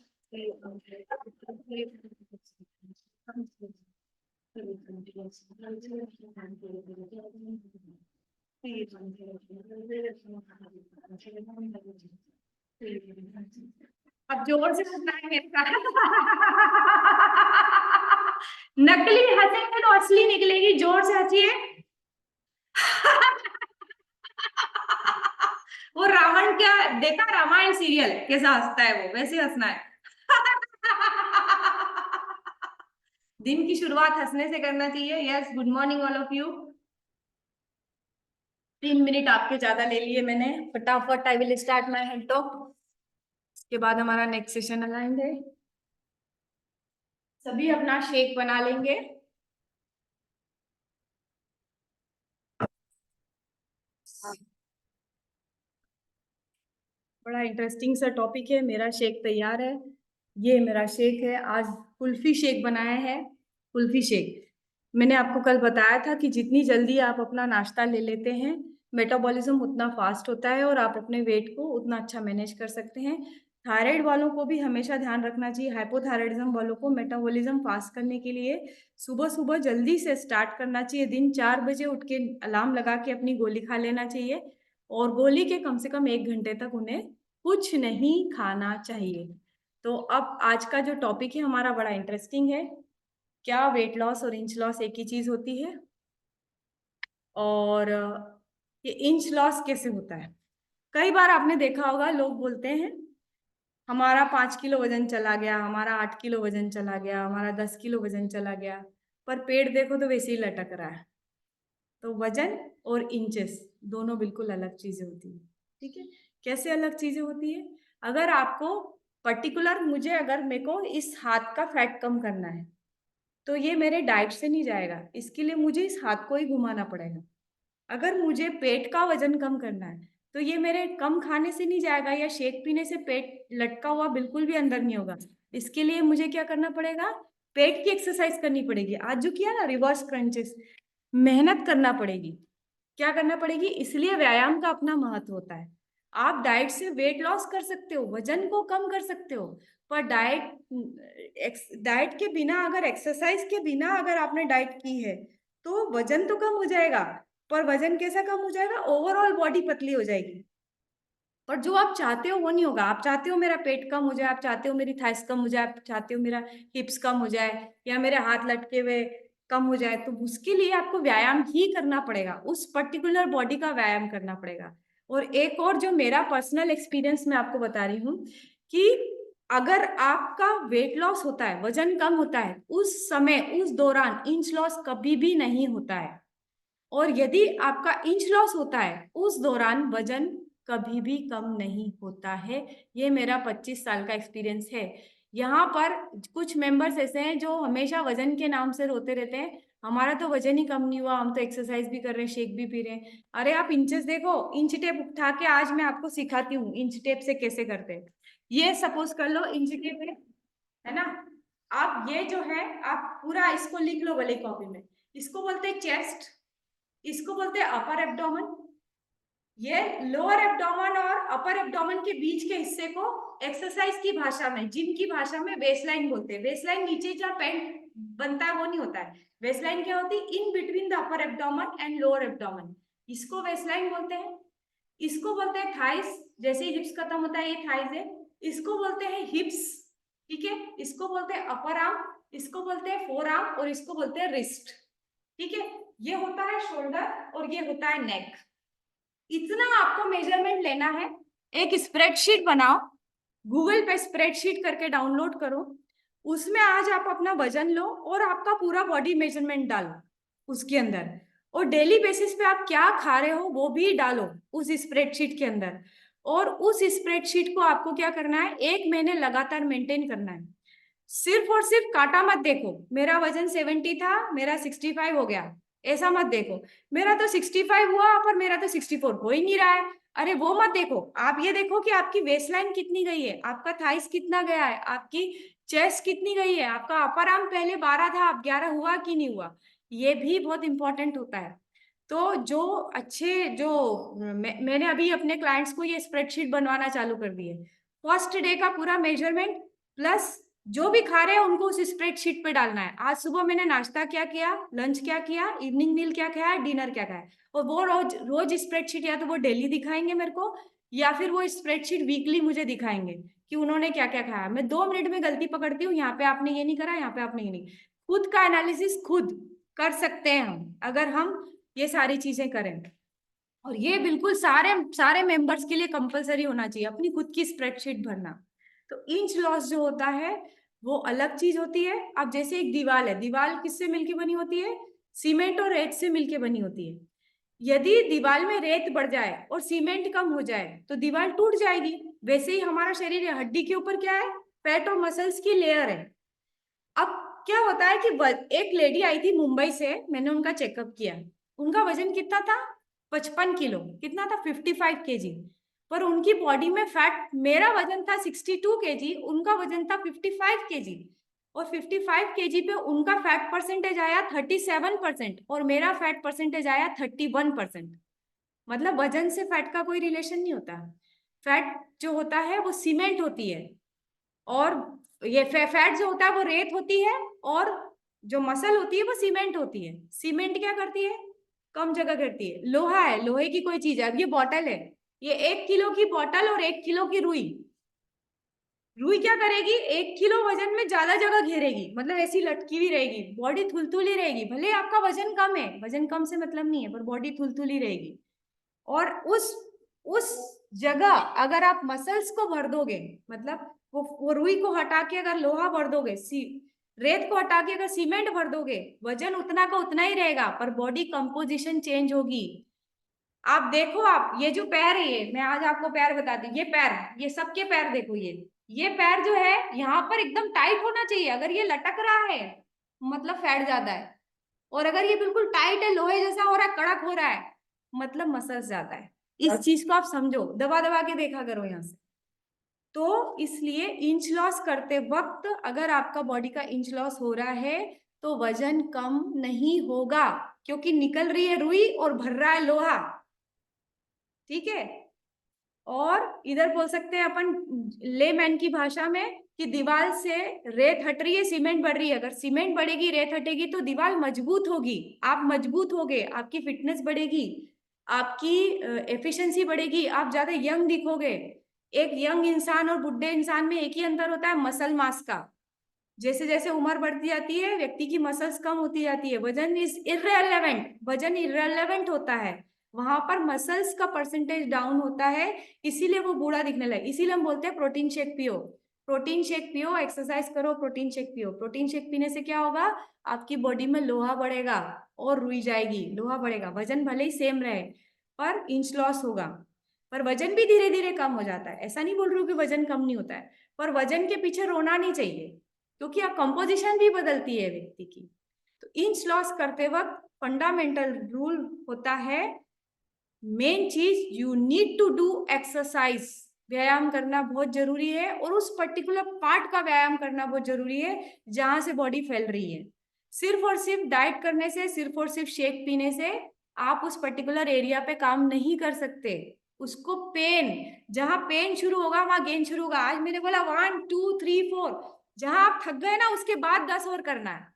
अब जोर से हंसना है मेरे साथ। नकली हंसेंगे तो असली निकलेगी, जोर से हंसिए। वो रावण क्या देखा, रामायण सीरियल कैसा हंसता है, वो वैसे हंसना है। दिन की शुरुआत हंसने से करना चाहिए। Yes, good morning all of you. 3 minute आपके ज्यादा ले लिए मैंने। फटाफट I will start my head talk. उसके बाद हमारा नेक्स्ट सेशन अलाइंड है। सभी अपना शेक बना लेंगे। बड़ा इंटरेस्टिंग सा टॉपिक है। मेरा शेक तैयार है। ये मेरा शेक है। आज कुल्फी शेक बनाया है। कुल्फी शेक मैंने आपको कल बताया था कि जितनी जल्दी आप अपना नाश्ता ले लेते हैं, मेटाबॉलिज्म उतना फास्ट होता है और आप अपने वेट को उतना अच्छा मैनेज कर सकते हैं। थायराइड वालों को भी हमेशा ध्यान रखना चाहिए। हाइपोथायराइडिज्म वालों को मेटाबॉलिज्म फास्ट करने के लिए सुबह सुबह जल्दी से स्टार्ट करना चाहिए। दिन 4 बजे उठ के अलार्म लगा के अपनी गोली खा लेना चाहिए और गोली के कम से कम 1 घंटे तक उन्हें कुछ नहीं खाना चाहिए। तो अब आज का जो टॉपिक है हमारा बड़ा इंटरेस्टिंग है। क्या वेट लॉस और इंच लॉस एक ही चीज होती है? और ये इंच लॉस कैसे होता है? कई बार आपने देखा होगा लोग बोलते हैं हमारा 5 किलो वजन चला गया, हमारा 8 किलो वजन चला गया, हमारा 10 किलो वजन चला गया, पर पेट देखो तो वैसे ही लटक रहा है। तो वजन और इंचेस दोनों बिल्कुल अलग चीजें होती है। ठीक है, कैसे अलग चीजें होती है? अगर आपको पर्टिकुलर अगर मेरे को इस हाथ का फैट कम करना है तो ये मेरे डाइट से नहीं जाएगा, इसके लिए मुझे इस हाथ को ही घुमाना पड़ेगा। अगर मुझे पेट का वजन कम करना है तो ये मेरे कम खाने से नहीं जाएगा या शेक पीने से पेट लटका हुआ बिल्कुल भी अंदर नहीं होगा। इसके लिए मुझे क्या करना पड़ेगा? पेट की एक्सरसाइज करनी पड़ेगी। आज जो किया ना रिवर्स क्रंचेस, मेहनत करना पड़ेगी। क्या करना पड़ेगी? इसलिए व्यायाम का अपना महत्व होता है। आप डाइट से वेट लॉस कर सकते हो, वजन को कम कर सकते हो, पर डाइट के बिना, अगर एक्सरसाइज के बिना अगर आपने डाइट की है तो वजन तो कम हो जाएगा, पर वजन कैसा कम हो जाएगा? ओवरऑल बॉडी पतली हो जाएगी। पर जो आप चाहते हो वो नहीं होगा। आप चाहते हो मेरा पेट कम हो जाए, आप चाहते हो मेरी थाइस कम हो जाए, आप चाहते हो मेरा हिप्स कम हो जाए या मेरे हाथ लटके हुए कम हो जाए, तो उसके लिए आपको व्यायाम ही करना पड़ेगा, उस पर्टिकुलर बॉडी का व्यायाम करना पड़ेगा। और एक और जो मेरा पर्सनल एक्सपीरियंस मैं आपको बता रही हूँ कि अगर आपका वेट लॉस होता है, वजन कम होता है, उस समय उस दौरान इंच लॉस कभी भी नहीं होता है। और यदि आपका इंच लॉस होता है उस दौरान वजन कभी भी कम नहीं होता है। ये मेरा 25 साल का एक्सपीरियंस है। यहाँ पर कुछ मेंबर्स ऐसे हैं जो हमेशा वजन के नाम से रोते रहते हैं, हमारा तो वजन ही कम नहीं हुआ, हम तो एक्सरसाइज भी कर रहे हैं, शेक भी पी रहे हैं। अरे आप इंचेस देखो, इंच टेप उठा के आज मैं आपको सिखाती हूँ इंच टेप से कैसे करते हैं। ये सपोज कर लो इंच टेप है ना। आप ये जो है आप पूरा इसको लिख लो भले कॉपी में। इसको बोलते हैं चेस्ट, इसको बोलते हैं अपर एब्डोमेन। ये लोअर एब्डोमेन और अपर एब्डोमेन के बीच के हिस्से को एक्सरसाइज की भाषा में, जिम की भाषा में वेस्टलाइन बोलते हैं। वेस्टलाइन नीचे जहाँ पैंट बनता है वो नहीं होता है। वेस्टलाइन क्या होती है? In between the upper abdomen and lower abdomen, इसको वेस्टलाइन बोलते हैं। इसको बोलते हैं थाइस, जैसे ही हिप्स खत्म होता है ये थाइस है। इसको बोलते हैं हिप्स, ठीक है। इसको बोलते हैं अपर आर्म, इसको बोलते हैं फोर आर्म और इसको बोलते हैं रिस्ट, ठीक है। ये होता है शोल्डर और ये होता है नेक। इतना आपको मेजरमेंट लेना है। एक स्प्रेडशीट बनाओ, गूगल पे स्प्रेडशीट करके डाउनलोड करो उसमें आज आप अपना वजन लो और आपका पूरा बॉडी मेजरमेंट डालो उसके अंदर, और डेली बेसिस पे आप क्या खा रहे हो वो भी डालो उस स्प्रेडशीट के अंदर। और उस स्प्रेडशीट को आपको क्या करना है, 1 महीने लगातार मेंटेन करना है। सिर्फ और सिर्फ काटा मत देखो, मेरा वजन 70 था मेरा 65 हो गया, ऐसा मत देखो। मेरा तो 65 हुआ पर मेरा तो 64 हो ही नहीं रहा है, अरे वो मत देखो। आप ये देखो कि आपकी वेस्ट लाइन कितनी गई है, आपका थाइस कितना गया है, आपकी चेस्ट कितनी गई है, आपका अपर आर्म पहले 12 था अब 11 हुआ कि नहीं हुआ, ये भी बहुत इंपॉर्टेंट होता है। तो जो अच्छे जो मैंने अभी अपने क्लाइंट्स को ये स्प्रेडशीट बनवाना चालू कर दी है। फर्स्ट डे का पूरा मेजरमेंट प्लस जो भी खा रहे हैं उनको उस स्प्रेडशीट पे डालना है। आज सुबह मैंने नाश्ता क्या किया, लंच क्या किया, इवनिंग मील क्या खाया, डिनर क्या खाया, और वो रोज रोज स्प्रेडशीट या तो वो डेली दिखाएंगे मेरे को, या फिर वो स्प्रेडशीट वीकली मुझे दिखाएंगे कि उन्होंने क्या क्या खाया। मैं 2 मिनट में गलती पकड़ती हूँ, यहाँ पे आपने ये नहीं करा, यहाँ पे आपने ये नहीं। खुद का एनालिसिस खुद कर सकते हैं हम, अगर हम ये सारी चीजें करें। और ये बिल्कुल सारे सारे मेंबर्स के लिए कंपलसरी होना चाहिए, अपनी खुद की स्प्रेडशीट भरना। तो इंच लॉस जो होता है वो अलग चीज होती है। अब जैसे एक दीवार है, दीवार किससे मिलकर बनी होती है, सीमेंट और रेत से मिलकर बनी होती है। यदि दीवार में रेत बढ़ जाए और सीमेंट कम हो जाए तो दीवार टूट जाएगी। वैसे ही हमारा शरीर है, हड्डी के ऊपर क्या है, फैट और मसल्स की लेयर है। अब क्या होता है कि एक लेडी आई थी मुंबई से, मैंने उनका चेकअप किया, उनका वजन कितना था, 55 किलो, कितना था, 55 kg। पर उनकी बॉडी में फैट, मेरा वजन था 62 kg, उनका वजन था 55 kg। और 55 kg पे उनका फैट परसेंटेज आया 37% और मेरा फैट परसेंटेज आया 31%। मतलब वजन से फैट का कोई रिलेशन नहीं होता। फैट जो होता है वो सीमेंट होती है, और ये फैट जो होता है वो रेत होती है, और जो मसल होती है वो सीमेंट होती है। सीमेंट क्या करती है, कम जगह करती है। लोहा है, लोहे की कोई चीज है, अब ये बॉटल है, ये 1 किलो की बॉटल और 1 किलो की रुई, रुई क्या करेगी, 1 किलो वजन में ज्यादा जगह घेरेगी, मतलब ऐसी लटकी हुई रहेगी, बॉडी थुलथुली रहेगी। भले आपका वजन कम है, वजन कम से मतलब नहीं है, पर बॉडी थुलथुली रहेगी। और उस जगह अगर आप मसल्स को भर दोगे, मतलब वो रुई को हटा के अगर लोहा भर दोगे, रेत को हटा के अगर सीमेंट भर दोगे, वजन उतना का उतना ही रहेगा, पर बॉडी कंपोजिशन चेंज होगी। आप देखो, आप ये जो पैर है, ये मैं आज आपको पैर बताती हूँ, ये पैर, ये सबके पैर देखो, ये पैर जो है यहाँ पर एकदम टाइट होना चाहिए। अगर ये लटक रहा है मतलब फैट ज्यादा है, और अगर ये बिल्कुल टाइट है, लोहे जैसा हो रहा है, कड़क हो रहा है, मतलब मसल्स ज्यादा है। इस चीज को आप समझो, दबा दबा के देखा करो यहाँ से। तो इसलिए इंच लॉस करते वक्त अगर आपका बॉडी का इंच लॉस हो रहा है तो वजन कम नहीं होगा, क्योंकि निकल रही है रुई और भर रहा है लोहा। ठीक है। और इधर बोल सकते हैं अपन लेमैन की भाषा में कि दीवार से रेत हट रही है, सीमेंट बढ़ रही है। अगर सीमेंट बढ़ेगी, रेत हटेगी तो दीवार मजबूत होगी, आप मजबूत होगे, आपकी फिटनेस बढ़ेगी, आपकी एफिशिएंसी बढ़ेगी, आप ज्यादा यंग दिखोगे। एक यंग इंसान और बुढ़े इंसान में एक ही अंतर होता है, मसल मास का। जैसे जैसे उम्र बढ़ती जाती है व्यक्ति की मसल्स कम होती जाती है। वजन इज इररेलेवेंट, वजन इररेलेवेंट होता है, वहां पर मसल्स का परसेंटेज डाउन होता है, इसीलिए वो बूढ़ा दिखने लगे। इसीलिए हम बोलते हैं प्रोटीन शेक पियो, प्रोटीन शेक पियो, एक्सरसाइज करो, प्रोटीन शेक पियो। प्रोटीन शेक पीने से क्या होगा, आपकी बॉडी में लोहा बढ़ेगा और रुई जाएगी, लोहा बढ़ेगा, वजन भले ही सेम रहे पर इंच लॉस होगा। पर वजन भी धीरे धीरे कम हो जाता है, ऐसा नहीं बोल रही हूँ कि वजन कम नहीं होता है, पर वजन के पीछे रोना नहीं चाहिए, क्योंकि अब कंपोजिशन भी बदलती है व्यक्ति की। तो इंच लॉस करते वक्त फंडामेंटल रूल होता है, मेन चीज, you need to do exercise. व्यायाम करना बहुत जरूरी है, और उस पर्टिकुलर पार्ट का व्यायाम करना बहुत जरूरी है जहां से बॉडी फैल रही है। सिर्फ और सिर्फ डाइट करने से, सिर्फ और सिर्फ शेक पीने से आप उस पर्टिकुलर एरिया पे काम नहीं कर सकते। उसको पेन, जहां पेन शुरू होगा वहां गेन शुरू होगा। आज मैंने बोला 1 2 3 4, जहां आप थक गए ना उसके बाद 10 और करना है।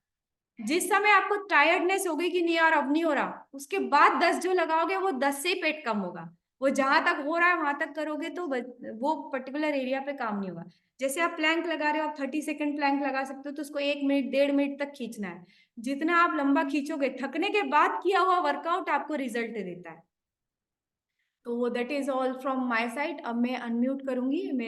जिस समय आपको टायर्डनेस होगी कि नहीं यार अब नहीं हो रहा, उसके बाद 10 जो लगाओगे वो 10 से ही पेट कम होगा। वो जहां तक हो रहा है वहां तक करोगे तो वो पर्टिकुलर एरिया पे काम नहीं होगा। जैसे आप प्लैंक लगा रहे हो, आप 30 सेकंड प्लैंक लगा सकते हो, तो उसको 1 मिनट 1.5 मिनट तक खींचना है। जितना आप लंबा खींचोगे, थकने के बाद किया हुआ वर्कआउट आपको रिजल्ट देता है। तो that is all from my side. अब मैं अनम्यूट करूंगी। मेरा